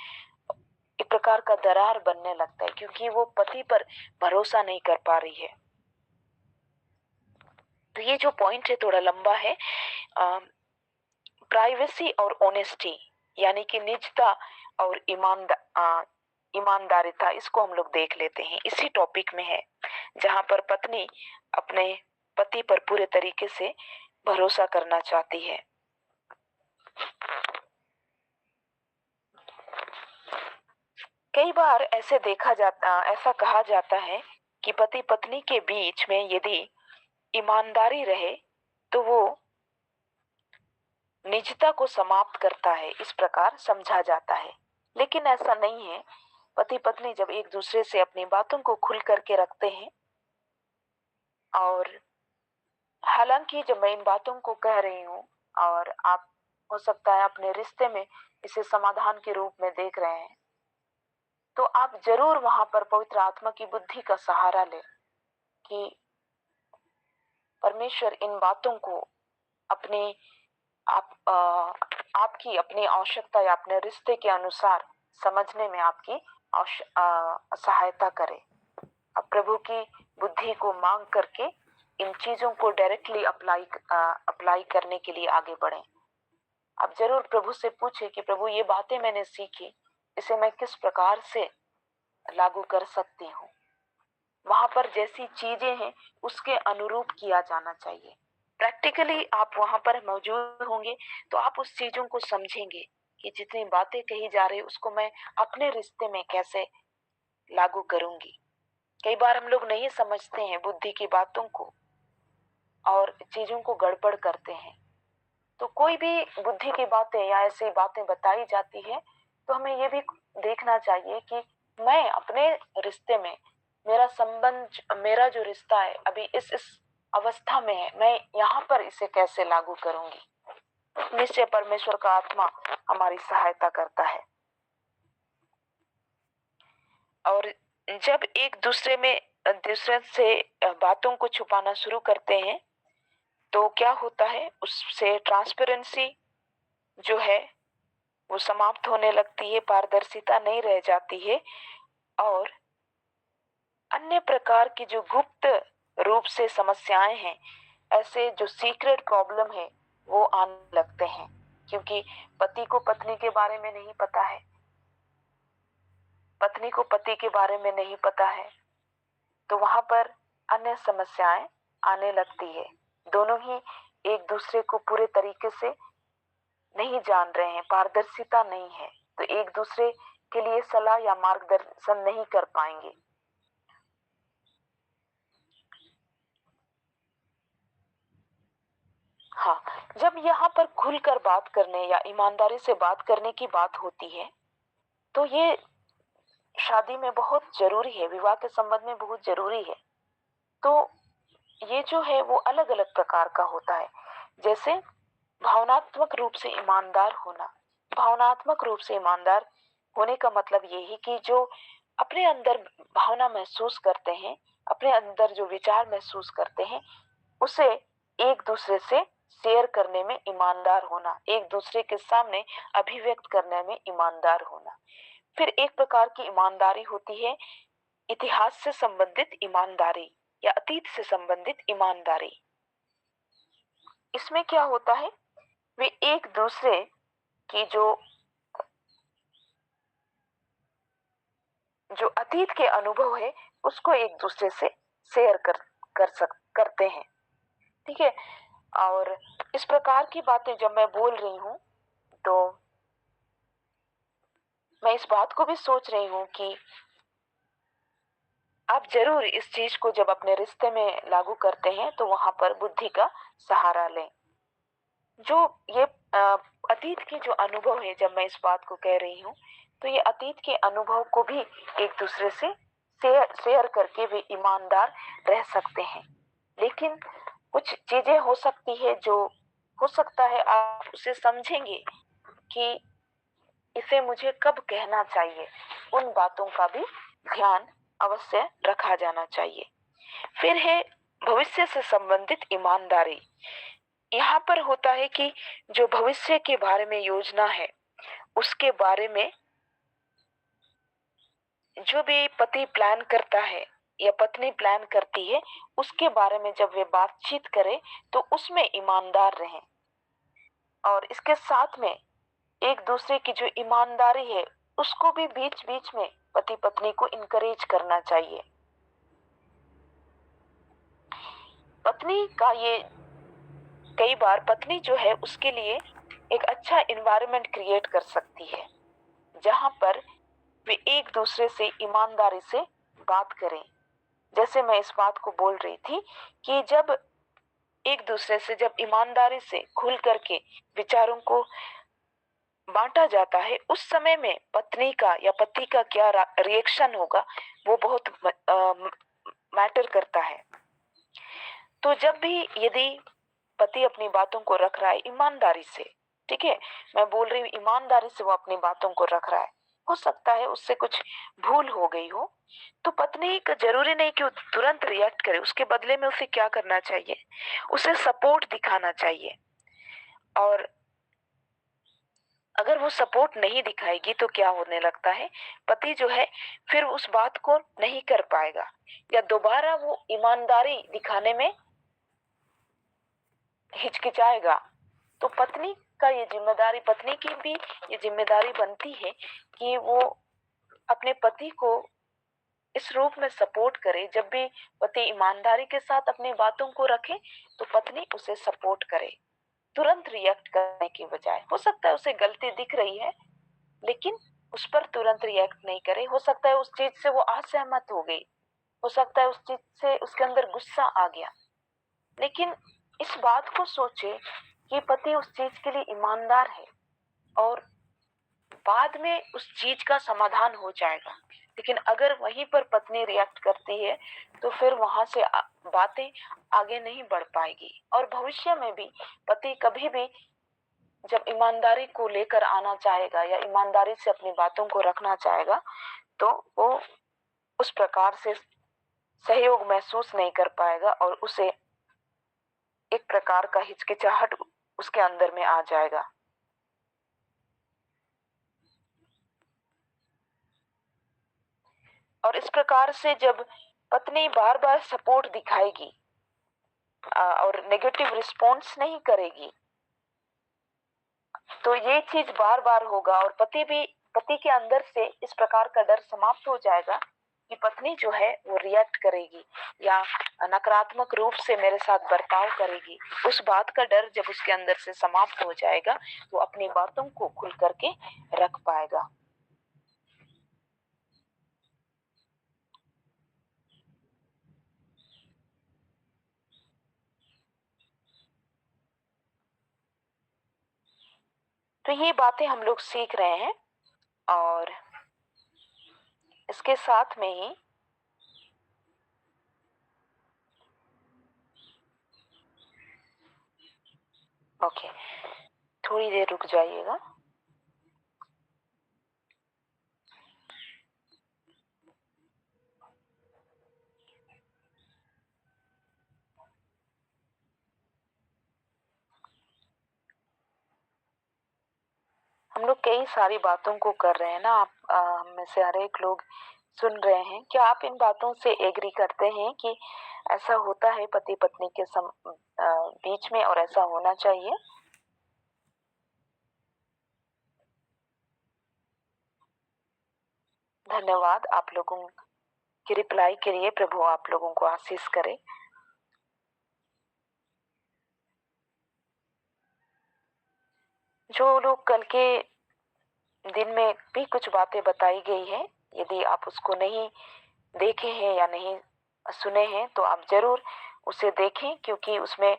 एक प्रकार का दरार बनने लगता है, क्योंकि वो पति पर भरोसा नहीं कर पा रही है। तो ये जो पॉइंट है थोड़ा लंबा है। प्राइवेसी और ऑनेस्टी यानी कि निजता और ईमानदारिता, इसको हम लोग देख लेते हैं। इसी टॉपिक में है जहां पर पत्नी अपने पति पर पूरे तरीके से भरोसा करना चाहती है। कई बार ऐसा कहा जाता है कि पति पत्नी के बीच में यदि ईमानदारी रहे तो वो निजता को समाप्त करता है, इस प्रकार समझा जाता है। लेकिन ऐसा नहीं है। पति पत्नी जब एक दूसरे से अपनी बातों को खुल करके रखते हैं, और हालांकि जब मैं इन बातों को कह रही हूँ और आप हो सकता है अपने रिश्ते में इसे समाधान के रूप में देख रहे हैं, तो आप जरूर वहां पर पवित्र आत्मा की बुद्धि का सहारा लें कि परमेश्वर इन बातों को अपने आप आपकी अपनी आवश्यकता या अपने रिश्ते के अनुसार समझने में आपकी सहायता करे। अब प्रभु की बुद्धि को मांग करके इन चीजों को डायरेक्टली अप्लाई करने के लिए आगे बढ़ें। आप जरूर प्रभु से पूछे कि प्रभु ये बातें मैंने सीखी, इसे मैं किस प्रकार से लागू कर सकती हूँ। वहां पर जैसी चीजें हैं उसके अनुरूप किया जाना चाहिए। प्रैक्टिकली आप वहां पर मौजूद होंगे तो आप उस चीजों को समझेंगे कि जितनी बातें कही जा रही उसको मैं अपने रिश्ते में कैसे लागू करूंगी। कई बार हम लोग नहीं समझते हैं बुद्धि की बातों को, और चीजों को गड़बड़ करते हैं। तो कोई भी बुद्धि की बातें या ऐसी बातें बताई जाती है तो हमें ये भी देखना चाहिए कि मैं अपने रिश्ते में, मेरा संबंध, मेरा जो रिश्ता है अभी इस अवस्था में है, मैं यहाँ पर इसे कैसे लागू करूंगी। निश्चय परमेश्वर का आत्मा हमारी सहायता करता है। और जब एक दूसरे से बातों को छुपाना शुरू करते हैं तो क्या होता है, उससे ट्रांसपेरेंसी जो है वो समाप्त होने लगती है, पारदर्शिता नहीं रह जाती है और अन्य प्रकार की जो गुप्त रूप से समस्याएं हैं, ऐसे जो सीक्रेट प्रॉब्लम है वो आने लगते हैं, क्योंकि पति को पत्नी के बारे में नहीं पता है, पत्नी को पति के बारे में नहीं पता है, तो वहां पर अन्य समस्याएं आने लगती है। दोनों ही एक दूसरे को पूरे तरीके से नहीं जान रहे हैं, पारदर्शिता नहीं है, तो एक दूसरे के लिए सलाह या मार्गदर्शन नहीं कर पाएंगे। हाँ, जब यहाँ पर खुलकर बात करने या ईमानदारी से बात करने की बात होती है तो ये शादी में बहुत जरूरी है, विवाह के संबंध में बहुत जरूरी है। तो ये जो है वो अलग अलग प्रकार का होता है। जैसे भावनात्मक रूप से ईमानदार होना। भावनात्मक रूप से ईमानदार होने का मतलब ये ही कि जो अपने अंदर भावना महसूस करते हैं, अपने अंदर जो विचार महसूस करते हैं, उसे एक दूसरे से शेयर करने में ईमानदार होना, एक दूसरे के सामने अभिव्यक्त करने में ईमानदार होना। फिर एक प्रकार की ईमानदारी होती है इतिहास से संबंधित ईमानदारी या अतीत से संबंधित ईमानदारी। इसमें क्या होता है, वे एक दूसरे की जो अतीत के अनुभव है उसको एक दूसरे से शेयर करते हैं। ठीक है। और इस प्रकार की बातें जब मैं बोल रही हूँ तो मैं इस बात को भी सोच रही हूँ कि आप जरूर इस चीज को जब अपने रिश्ते में लागू करते हैं तो वहां पर बुद्धि का सहारा लें। जो ये अतीत के जो अनुभव है, जब मैं इस बात को कह रही हूँ तो ये अतीत के अनुभव को भी एक दूसरे से शेयर करके वे ईमानदार रह सकते हैं। लेकिन कुछ चीजें हो सकती है जो हो सकता है आप उसे समझेंगे कि इसे मुझे कब कहना चाहिए, उन बातों का भी ध्यान अवश्य रखा जाना चाहिए। फिर है भविष्य से संबंधित ईमानदारी। यहाँ पर होता है कि जो भविष्य के बारे में योजना है उसके बारे में जो भी पति प्लान करता है या पत्नी प्लान करती है, उसके बारे में जब वे बातचीत करें तो उसमें ईमानदार रहें। और इसके साथ में एक दूसरे की जो ईमानदारी है उसको भी बीच बीच में पति पत्नी को इनकरेज करना चाहिए। पत्नी का ये कई बार पत्नी जो है उसके लिए एक अच्छा एनवायरनमेंट क्रिएट कर सकती है जहां पर वे एक दूसरे से ईमानदारी से बात करें। जैसे मैं इस बात को बोल रही थी कि जब एक दूसरे से जब ईमानदारी से खुल करके विचारों को बांटा जाता है, उस समय में पत्नी का या पति का क्या रिएक्शन होगा वो बहुत मैटर करता है। तो जब भी यदि पति अपनी बातों को रख रहा है ईमानदारी से, ठीक है, मैं बोल रही हूँ ईमानदारी से वो अपनी बातों को रख रहा है, हो सकता है उससे कुछ भूल हो गई हो, तो पत्नी का जरूरी नहीं कि वो तुरंत रिएक्ट करे, उसके बदले में उसे क्या करना चाहिए, उसे सपोर्ट दिखाना चाहिए। और अगर वो सपोर्ट नहीं दिखाएगी तो क्या होने लगता है, पति जो है फिर उस बात को नहीं कर पाएगा या दोबारा वो ईमानदारी दिखाने में हिचकिचाएगा। तो पत्नी का ये जिम्मेदारी, पत्नी की भी ये जिम्मेदारी बनती है कि वो अपने पति को इस रूप में सपोर्ट करे, जब भी पति ईमानदारी के साथ अपनी बातों को रखे तो पत्नी उसे सपोर्ट करे, तुरंत रिएक्ट करने की बजाय। हो सकता है उसे गलती दिख रही है लेकिन उस पर तुरंत रिएक्ट नहीं करे, हो सकता है उस चीज से वो असहमत हो गई, हो सकता है उस चीज से उसके अंदर गुस्सा आ गया, लेकिन इस बात को सोचे कि पति उस चीज के लिए ईमानदार है और बाद में उस चीज का समाधान हो जाएगा। लेकिन अगर वहीं पर पत्नी रिएक्ट करती है तो फिर वहां से बातें आगे नहीं बढ़ पाएगी। और भविष्य में भी पति कभी भी जब ईमानदारी को लेकर आना चाहेगा या ईमानदारी से अपनी बातों को रखना चाहेगा तो वो उस प्रकार से सहयोग महसूस नहीं कर पाएगा और उसे एक प्रकार का हिचकिचाहट उसके अंदर में आ जाएगा। और इस प्रकार से जब पत्नी बार बार सपोर्ट दिखाएगी और नेगेटिव रिस्पॉन्स नहीं करेगी तो ये चीज बार बार होगा और पति के अंदर से इस प्रकार का डर समाप्त हो जाएगा कि पत्नी जो है वो रिएक्ट करेगी या नकारात्मक रूप से मेरे साथ बर्ताव करेगी। उस बात का डर जब उसके अंदर से समाप्त हो जाएगा तो अपनी बातों को खुल करके रख पाएगा। तो ये बातें हम लोग सीख रहे हैं और इसके साथ में ही ओके, थोड़ी देर रुक जाइएगा। हम लोग कई सारी बातों को कर रहे हैं ना, आप हम में से हर एक लोग सुन रहे हैं। क्या आप इन बातों से एग्री करते हैं कि ऐसा होता है पति पत्नी के बीच में और ऐसा होना चाहिए? धन्यवाद आप लोगों की रिप्लाई के लिए। प्रभु आप लोगों को आशीष करे। जो लोग कल के दिन में भी कुछ बातें बताई गई है, यदि आप उसको नहीं देखे हैं या नहीं सुने हैं तो आप जरूर उसे देखें, क्योंकि उसमें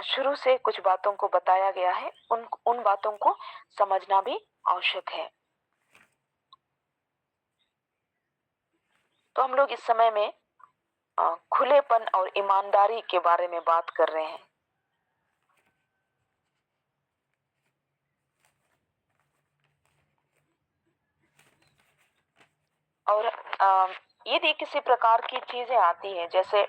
शुरू से कुछ बातों को बताया गया है। उन बातों को समझना भी आवश्यक है। तो हम लोग इस समय में खुलेपन और ईमानदारी के बारे में बात कर रहे हैं। और यदि किसी प्रकार की चीजें आती हैं, जैसे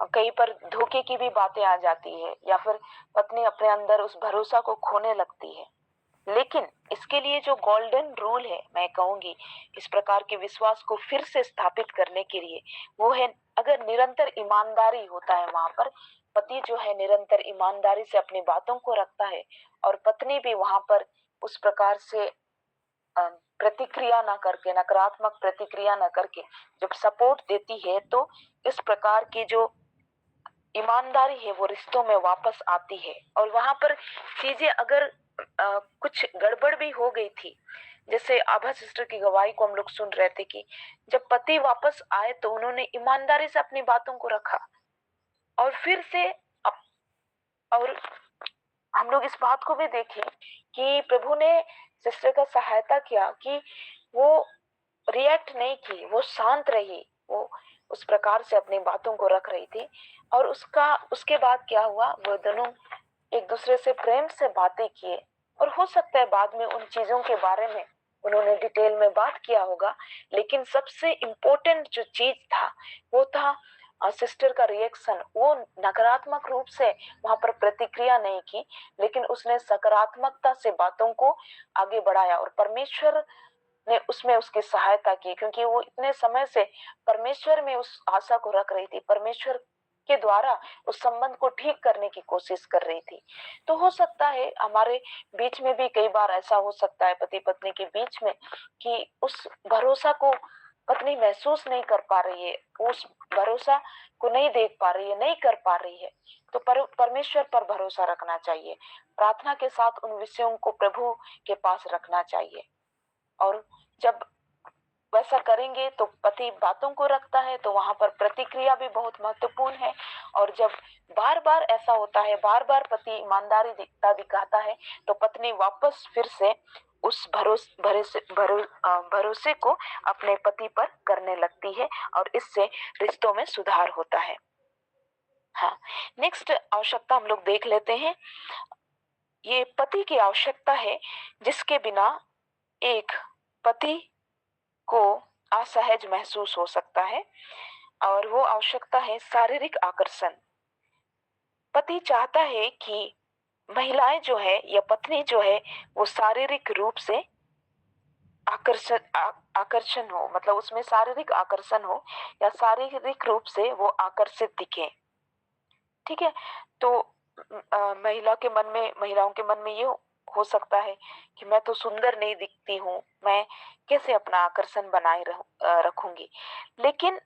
कहीं पर धोखे की भी बातें आ जाती है या फिर पत्नी अपने अंदर उस भरोसा को खोने लगती है, लेकिन इसके लिए जो गोल्डन रूल है, मैं कहूंगी इस प्रकार के विश्वास को फिर से स्थापित करने के लिए, वो है अगर निरंतर ईमानदारी होता है वहां पर, पति जो है निरंतर ईमानदारी से अपनी बातों को रखता है और पत्नी भी वहां पर उस प्रकार से प्रतिक्रिया ना करके, नकारात्मक प्रतिक्रिया ना करके जब सपोर्ट देती है, तो इस प्रकार की जो ईमानदारी है वो रिश्तों में वापस आती है। और वहां पर चीजें अगर कुछ गड़बड़ भी हो गई थी, जैसे आभा सिस्टर की गवाही को हम लोग सुन रहे थे कि जब पति वापस आए तो उन्होंने ईमानदारी से अपनी बातों को रखा और फिर से और हम लोग इस बात को भी देखें कि प्रभु ने सिस्टर का सहायता किया कि वो रिएक्ट नहीं की, वो शांत रही, वो उस प्रकार से अपनी बातों को रख रही थी। और उसके बाद क्या हुआ, वो दोनों एक दूसरे से प्रेम से बातें किए और हो सकता है बाद में उन चीजों के बारे में उन्होंने डिटेल में बात किया होगा, लेकिन सबसे इम्पोर्टेंट जो चीज था वो था सिस्टर का रिएक्शन। वो नकारात्मक रूप से वहां पर प्रतिक्रिया नहीं की, लेकिन उसने सकारात्मकता से बातों को आगे बढ़ाया और परमेश्वर ने उसमें उसकी सहायता की, क्योंकि वो इतने समय से परमेश्वर में उस आशा को रख रही थी, परमेश्वर के द्वारा उस संबंध को ठीक करने की कोशिश कर रही थी। तो हो सकता है हमारे बीच में भी कई बार ऐसा हो सकता है पति पत्नी के बीच में कि उस भरोसा को पत्नी महसूस नहीं कर पा रही है, उस भरोसा को नहीं देख पा रही है, नहीं कर पा रही है। तो परमेश्वर पर भरोसा रखना चाहिए, प्रार्थना के साथ उन विषयों को प्रभु के पास रखना चाहिए। और जब वैसा करेंगे तो पति बातों को रखता है, तो वहां पर प्रतिक्रिया भी बहुत महत्वपूर्ण है। और जब बार बार ऐसा होता है, बार बार पति ईमानदारी दिखाता है, तो पत्नी वापस फिर से उस भरोसे को अपने पति पर करने लगती है और इससे रिश्तों में सुधार होता है। हाँ, नेक्स्ट आवश्यकता हम लोग देख लेते हैं। ये पति की आवश्यकता है जिसके बिना एक पति को असहज महसूस हो सकता है, और वो आवश्यकता है शारीरिक आकर्षण। पति चाहता है कि महिलाएं जो है या पत्नी जो है वो शारीरिक रूप से आकर्षण हो, मतलब उसमें शारीरिक आकर्षण हो या शारीरिक रूप से वो आकर्षित दिखे। ठीक है, तो महिलाओं के मन में ये हो सकता है कि मैं तो सुंदर नहीं दिखती हूँ, मैं कैसे अपना आकर्षण बनाए रखूंगी। लेकिन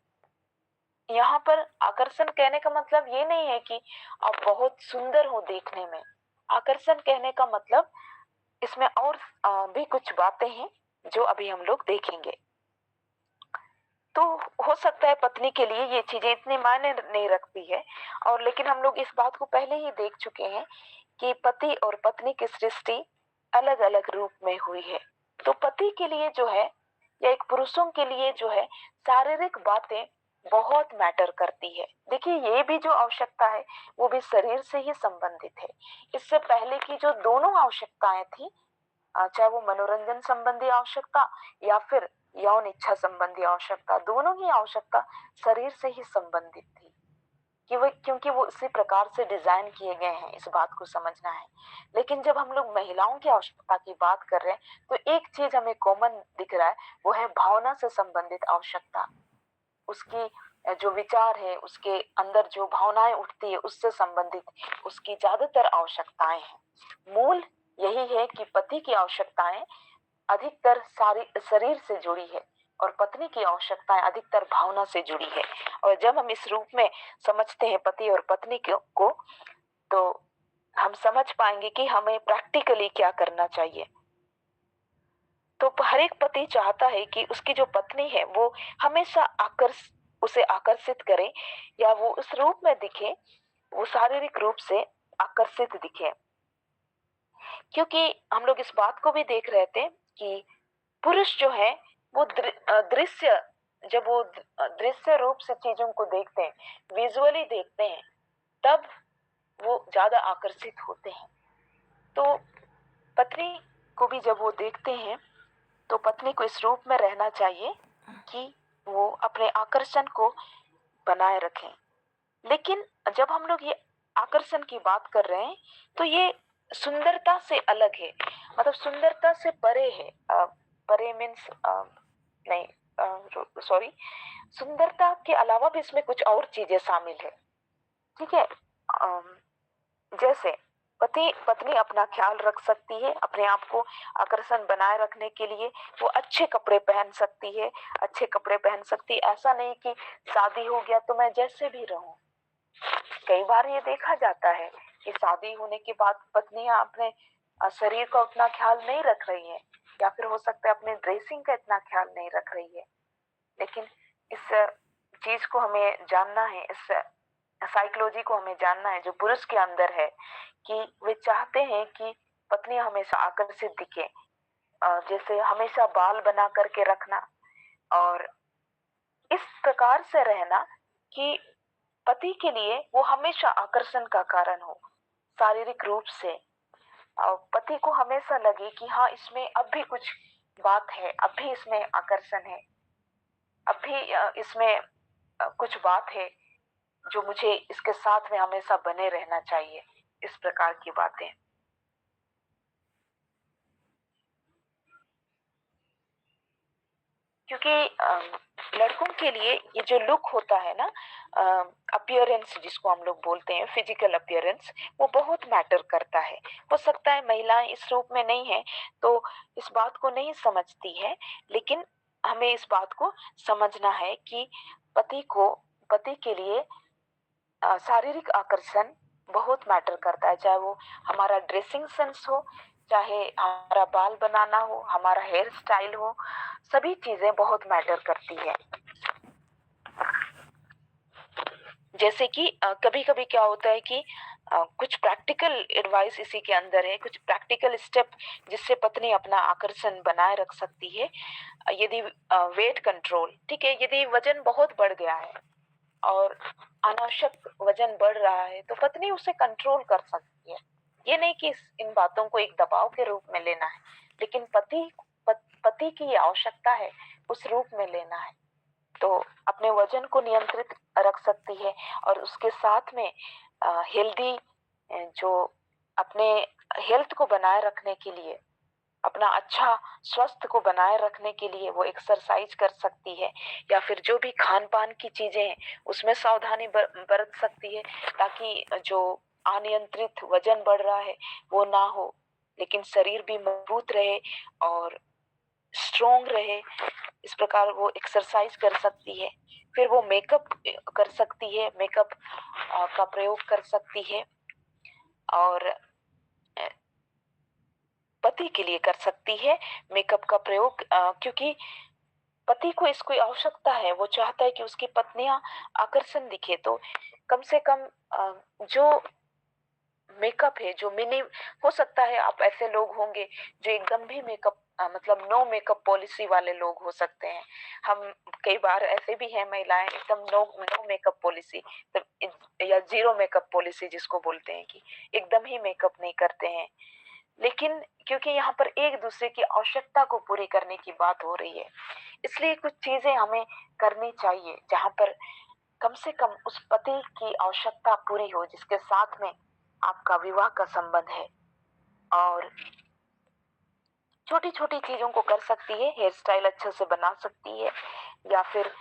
यहाँ पर आकर्षण कहने का मतलब ये नहीं है कि आप बहुत सुंदर हो देखने में। आकर्षण कहने का मतलब इसमें और भी कुछ बातें हैं जो अभी हम लोग देखेंगे। तो हो सकता है पत्नी के लिए ये चीजें इतनी मायने नहीं रखती है, और लेकिन हम लोग इस बात को पहले ही देख चुके हैं कि पति और पत्नी की सृष्टि अलग अलग रूप में हुई है। तो पति के लिए जो है या एक पुरुषों के लिए जो है शारीरिक बातें बहुत मैटर करती है। देखिए, ये भी जो आवश्यकता है वो भी शरीर से ही संबंधित है। इससे पहले की जो दोनों आवश्यकताएं थी, चाहे वो मनोरंजन संबंधी आवश्यकता या फिर यौन इच्छा संबंधी आवश्यकता, दोनों ही आवश्यकता शरीर से ही संबंधित थी, क्योंकि वो इसी प्रकार से डिजाइन किए गए हैं, इस बात को समझना है। लेकिन जब हम लोग महिलाओं की आवश्यकता की बात कर रहे हैं तो एक चीज हमें कॉमन दिख रहा है, वो है भावना से संबंधित आवश्यकता। उसकी जो विचार है, उसके अंदर जो भावनाएं उठती है उससे संबंधित उसकी ज्यादातर आवश्यकताएं हैं। मूल यही है कि पति की आवश्यकताएं अधिकतर शरीर से जुड़ी है और पत्नी की आवश्यकताएं अधिकतर भावना से जुड़ी है। और जब हम इस रूप में समझते हैं पति और पत्नी को तो हम समझ पाएंगे कि हमें प्रैक्टिकली क्या करना चाहिए। तो हर एक पति चाहता है कि उसकी जो पत्नी है वो हमेशा उसे आकर्षित करे, या वो उस रूप में दिखे, वो शारीरिक रूप से आकर्षित दिखे। क्योंकि हम लोग इस बात को भी देख रहे थे कि पुरुष जो है वो दृश्य जब वो दृश्य रूप से चीजों को देखते हैं, विजुअली देखते हैं, तब वो ज्यादा आकर्षित होते हैं। तो पत्नी को भी जब वो देखते हैं तो पत्नी को इस रूप में रहना चाहिए कि वो अपने आकर्षण को बनाए रखें। लेकिन जब हम लोग ये आकर्षण की बात कर रहे हैं तो ये सुंदरता से अलग है, मतलब सुंदरता से परे है। परे मीन्स नहीं, सॉरी, सुंदरता के अलावा भी इसमें कुछ और चीजें शामिल है। ठीक है, जैसे पत्नी अपना ख्याल रख सकती है, अपने आप को आकर्षण बनाए रखने के लिए वो अच्छे कपड़े पहन सकती है, अच्छे कपड़े पहन सकती है। ऐसा नहीं कि शादी हो गया तो मैं जैसे भी रहूं। कई बार ये देखा जाता है कि शादी होने के बाद पत्नियां अपने शरीर का उतना ख्याल नहीं रख रही है, या फिर हो सकता है अपने ड्रेसिंग का इतना ख्याल नहीं रख रही है। लेकिन इस चीज को हमें जानना है, इस साइकोलॉजी को हमें जानना है जो पुरुष के अंदर है, कि वे चाहते हैं कि पत्नी हमेशा आकर्षित दिखे। जैसे हमेशा बाल बना करके रखना और इस प्रकार से रहना कि पति के लिए वो हमेशा आकर्षण का कारण हो शारीरिक रूप से। और पति को हमेशा लगे कि हाँ, इसमें अब भी कुछ बात है, अब भी इसमें आकर्षण है, अब भी इसमें कुछ बात है जो मुझे इसके साथ में हमेशा बने रहना चाहिए। इस प्रकार की बातें। क्योंकि लड़कों के लिए ये जो लुक होता है ना, अपीयरेंस जिसको हम लोग बोलते हैं, फिजिकल अपीयरेंस, वो बहुत मैटर करता है। हो सकता है महिलाएं इस रूप में नहीं है तो इस बात को नहीं समझती है, लेकिन हमें इस बात को समझना है कि पति के लिए शारीरिक आकर्षण बहुत मैटर करता है, चाहे वो हमारा ड्रेसिंग सेंस हो चाहे हमारा बाल बनाना हो, हमारा हेयर स्टाइल हो, सभी चीजें बहुत मैटर करती है। जैसे कि कभी कभी क्या होता है कि कुछ प्रैक्टिकल एडवाइस इसी के अंदर है, कुछ प्रैक्टिकल स्टेप जिससे पत्नी अपना आकर्षण बनाए रख सकती है। यदि वेट कंट्रोल, ठीक है, यदि वजन बहुत बढ़ गया है और अनावश्यक वजन बढ़ रहा है तो पत्नी उसे कंट्रोल कर सकती है। ये नहीं कि इन बातों को एक दबाव के रूप में लेना है, लेकिन पति की ये आवश्यकता है उस रूप में लेना है। तो अपने वजन को नियंत्रित रख सकती है और उसके साथ में हेल्दी, जो अपने हेल्थ को बनाए रखने के लिए, अपना अच्छा स्वास्थ्य को बनाए रखने के लिए वो एक्सरसाइज कर सकती है, या फिर जो भी खान पान की चीजें हैं उसमें सावधानी बरत सकती है, ताकि जो अनियंत्रित वजन बढ़ रहा है वो ना हो, लेकिन शरीर भी मजबूत रहे और स्ट्रोंग रहे। इस प्रकार वो एक्सरसाइज कर सकती है। फिर वो मेकअप कर सकती है, मेकअप का प्रयोग कर सकती है और पति के लिए कर सकती है मेकअप का प्रयोग, क्योंकि पति को इसकी आवश्यकता है। वो चाहता है कि उसकी पत्नियां आकर्षण दिखे, तो कम से कम जो मेकअप है, जो मिनी, हो सकता है आप ऐसे लोग होंगे जो एकदम भी मेकअप, मतलब नो मेकअप पॉलिसी वाले लोग हो सकते हैं। हम कई बार ऐसे भी हैं महिलाएं एकदम नो नो मेकअप पॉलिसी, या जीरो मेकअप पॉलिसी जिसको बोलते हैं, कि एकदम ही मेकअप नहीं करते हैं। लेकिन क्योंकि यहाँ पर एक दूसरे की आवश्यकता को पूरी करने की बात हो रही है, इसलिए कुछ चीजें हमें करनी चाहिए जहां पर कम से कम उस पति की आवश्यकता पूरी हो जिसके साथ में आपका विवाह का संबंध है। और छोटी छोटी चीजों को कर सकती है, हेयर स्टाइल अच्छे से बना सकती है, या फिर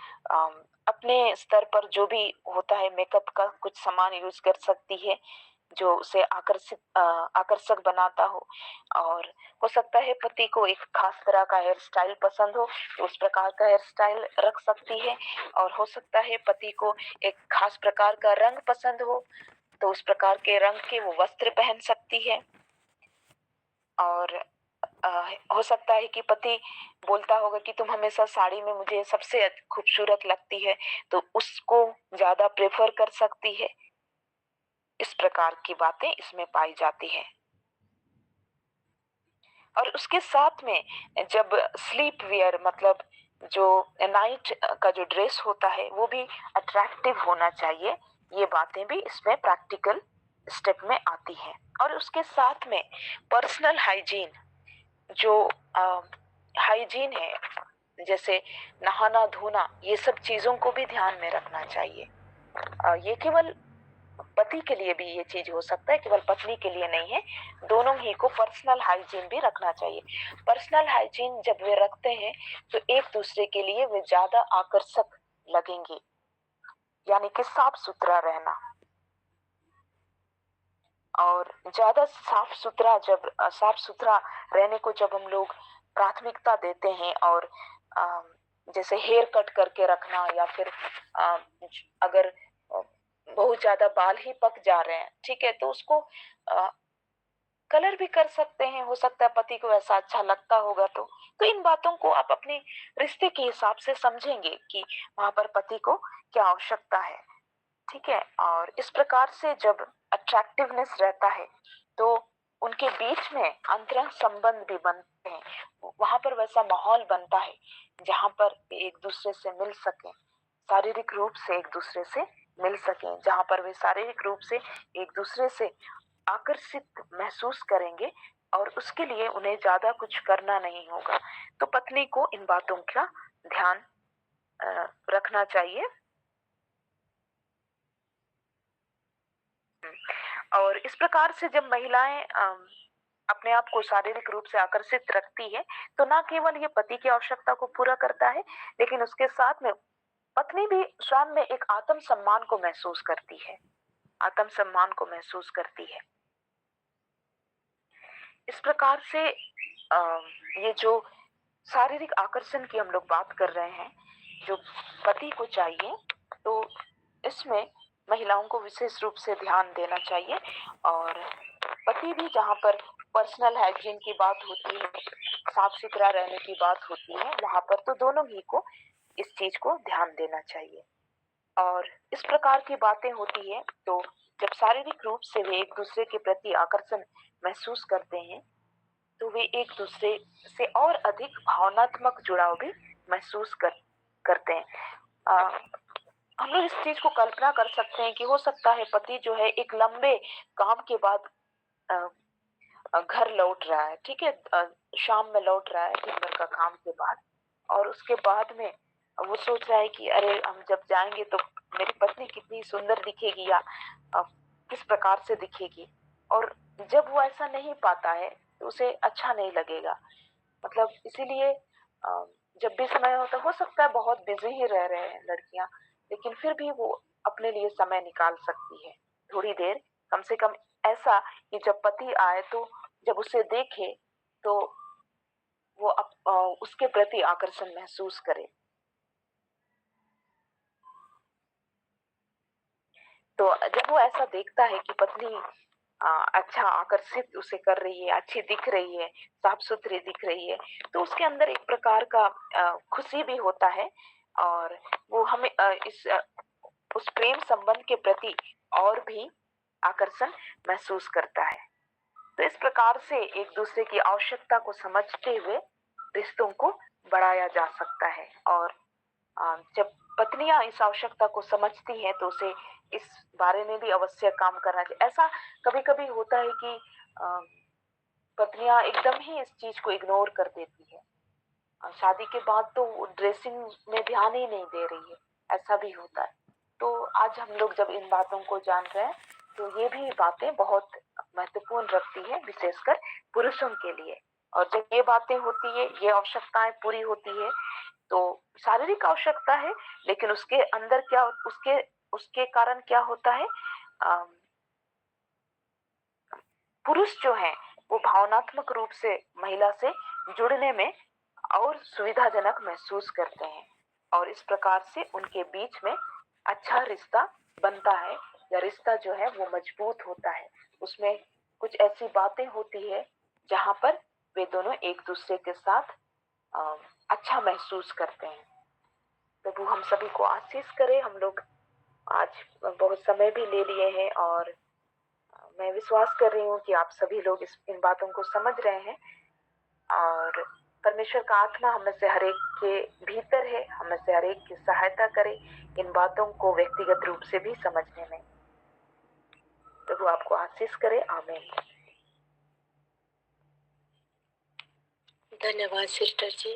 अपने स्तर पर जो भी होता है मेकअप का कुछ सामान यूज कर सकती है जो उसे आकर्षक बनाता हो। और हो सकता है पति को एक खास तरह का हेयर स्टाइल पसंद हो तो उस प्रकार का हेयर स्टाइल रख सकती है, और हो सकता है पति को एक खास प्रकार का रंग पसंद हो तो उस प्रकार के रंग के वो वस्त्र पहन सकती है। और हो सकता है कि पति बोलता होगा कि तुम हमेशा साड़ी में मुझे सबसे खूबसूरत लगती है, तो उसको ज्यादा प्रेफर कर सकती है। इस प्रकार की बातें इसमें पाई जाती है। और उसके साथ में जब स्लीप वियर, मतलब जो नाइट का जो ड्रेस होता है वो भी अट्रैक्टिव होना चाहिए। ये बातें भी इसमें प्रैक्टिकल स्टेप में आती हैं। और उसके साथ में पर्सनल हाइजीन, जो हाइजीन है, जैसे नहाना धोना, ये सब चीजों को भी ध्यान में रखना चाहिए। ये केवल पति के लिए भी ये चीज हो सकता है, केवल पत्नी के लिए नहीं है, दोनों ही को पर्सनल हाइजीन भी रखना चाहिए। पर्सनल हाइजीन जब वे रखते हैं तो एक दूसरे के लिए वे ज्यादा आकर्षक लगेंगे, यानी कि साफ सुथरा रहना। और ज्यादा साफ सुथरा रहने को जब हम लोग प्राथमिकता देते हैं, और जैसे हेयर कट करके रखना, या फिर अगर बहुत ज्यादा बाल ही पक जा रहे हैं, ठीक है, तो उसको कलर भी कर सकते हैं। हो सकता है पति को ऐसा अच्छा लगता होगा, तो इन बातों को आप अपने रिश्ते के हिसाब से समझेंगे कि वहां पर पति को क्या आवश्यकता है, ठीक है। और इस प्रकार से जब अट्रैक्टिवनेस रहता है तो उनके बीच में अंतरंग संबंध भी बनते हैं। वहां पर वैसा माहौल बनता है जहां पर एक दूसरे से मिल सके, शारीरिक रूप से एक दूसरे से मिल सके, जहां पर वे शारीरिक रूप से एक दूसरे से आकर्षित महसूस करेंगे, और उसके लिए उन्हें ज्यादा कुछ करना नहीं होगा। तो पत्नी को इन बातों का ध्यान रखना चाहिए। और इस प्रकार से जब महिलाएं अपने आप को शारीरिक रूप से आकर्षित रखती है तो ना केवल ये पति की आवश्यकता को पूरा करता है, लेकिन उसके साथ में पत्नी भी स्वयं में एक आत्म सम्मान को महसूस करती है, आत्म सम्मान को महसूस करती है। इस प्रकार से ये जो शारीरिक आकर्षण की हम लोग बात कर रहे हैं जो पति को चाहिए, तो इसमें महिलाओं को विशेष रूप से ध्यान देना चाहिए। और पति भी जहाँ पर पर्सनल हाइजीन की बात होती है, साफ सुथरा रहने की बात होती है, वहां पर तो दोनों ही को इस चीज को ध्यान देना चाहिए। और इस प्रकार की बातें होती है तो जब शारीरिक रूप से वे एक दूसरे के प्रति आकर्षण महसूस करते हैं तो वे एक दूसरे से और अधिक भावनात्मक जुड़ाव भी महसूस करते हैं। हम लोग इस चीज को कल्पना कर सकते हैं कि हो सकता है पति जो है एक लंबे काम के बाद घर लौट रहा है, ठीक है, शाम में लौट रहा है दिन भर का काम के बाद, और उसके बाद में वो सोच रहा है कि अरे हम जब जाएंगे तो मेरी पत्नी कितनी सुंदर दिखेगी या किस प्रकार से दिखेगी, और जब वो ऐसा नहीं पाता है तो उसे अच्छा नहीं लगेगा। मतलब इसीलिए जब भी समय होता हो सकता है बहुत बिजी ही रह रहे हैं लड़कियां, लेकिन फिर भी वो अपने लिए समय निकाल सकती है थोड़ी देर, कम से कम ऐसा कि जब पति आए तो जब उसे देखे तो वो उसके प्रति आकर्षण महसूस करे। तो जब वो ऐसा देखता है कि पत्नी अच्छा आकर्षित उसे कर रही है, अच्छी दिख रही है, साफ सुथरी दिख रही है, तो उसके अंदर एक प्रकार का खुशी भी होता है, और वो हमें उस प्रेम संबंध के प्रति और भी आकर्षण महसूस करता है। तो इस प्रकार से एक दूसरे की आवश्यकता को समझते हुए रिश्तों को बढ़ाया जा सकता है। और जब पत्नियां इस आवश्यकता को समझती हैं तो उसे इस बारे में भी अवश्य काम करना चाहिए। ऐसा कभी कभी होता है कि पत्नियां एकदम ही इस चीज को इग्नोर कर देती है, शादी के बाद तो ड्रेसिंग में ध्यान ही नहीं दे रही है, ऐसा भी होता है। तो आज हम लोग जब इन बातों को जान रहे हैं तो ये भी बातें बहुत महत्वपूर्ण रखती है, विशेषकर पुरुषों के लिए। और जब ये बातें होती है, ये आवश्यकताएं पूरी होती है, तो शारीरिक आवश्यकता है, लेकिन उसके अंदर क्या, उसके उसके कारण क्या होता है, पुरुष जो है वो भावनात्मक रूप से महिला से जुड़ने में और सुविधाजनक महसूस करते हैं, और इस प्रकार से उनके बीच में अच्छा रिश्ता बनता है, या रिश्ता जो है वो मजबूत होता है। उसमें कुछ ऐसी बातें होती है जहां पर वे दोनों एक दूसरे के साथ अ, अच्छा महसूस करते हैं। प्रभु हम सभी को आशीष करे। हम लोग आज बहुत समय भी ले लिए हैं, और मैं विश्वास कर रही हूँ कि आप सभी लोग इन बातों को समझ रहे हैं, और परमेश्वर का आत्मा हमें से हर एक के भीतर है, हमें से हर एक की सहायता करे इन बातों को व्यक्तिगत रूप से भी समझने में। प्रभु आपको आशीष करे। आमीन। धन्यवाद सिस्टर जी।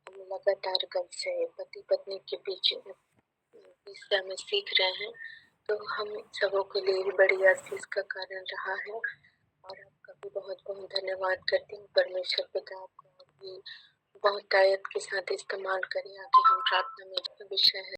हम लगातार कल से पति पत्नी के बीच विषय में सीख रहे हैं, तो हम सबों के लिए बड़ी आशीष का कारण रहा है, और आपका भी बहुत बहुत धन्यवाद करती हूँ। परमेश्वर पिता आपको और भी बहुत तायत के साथ इस्तेमाल करें। आगे हम प्रार्थना में विषय है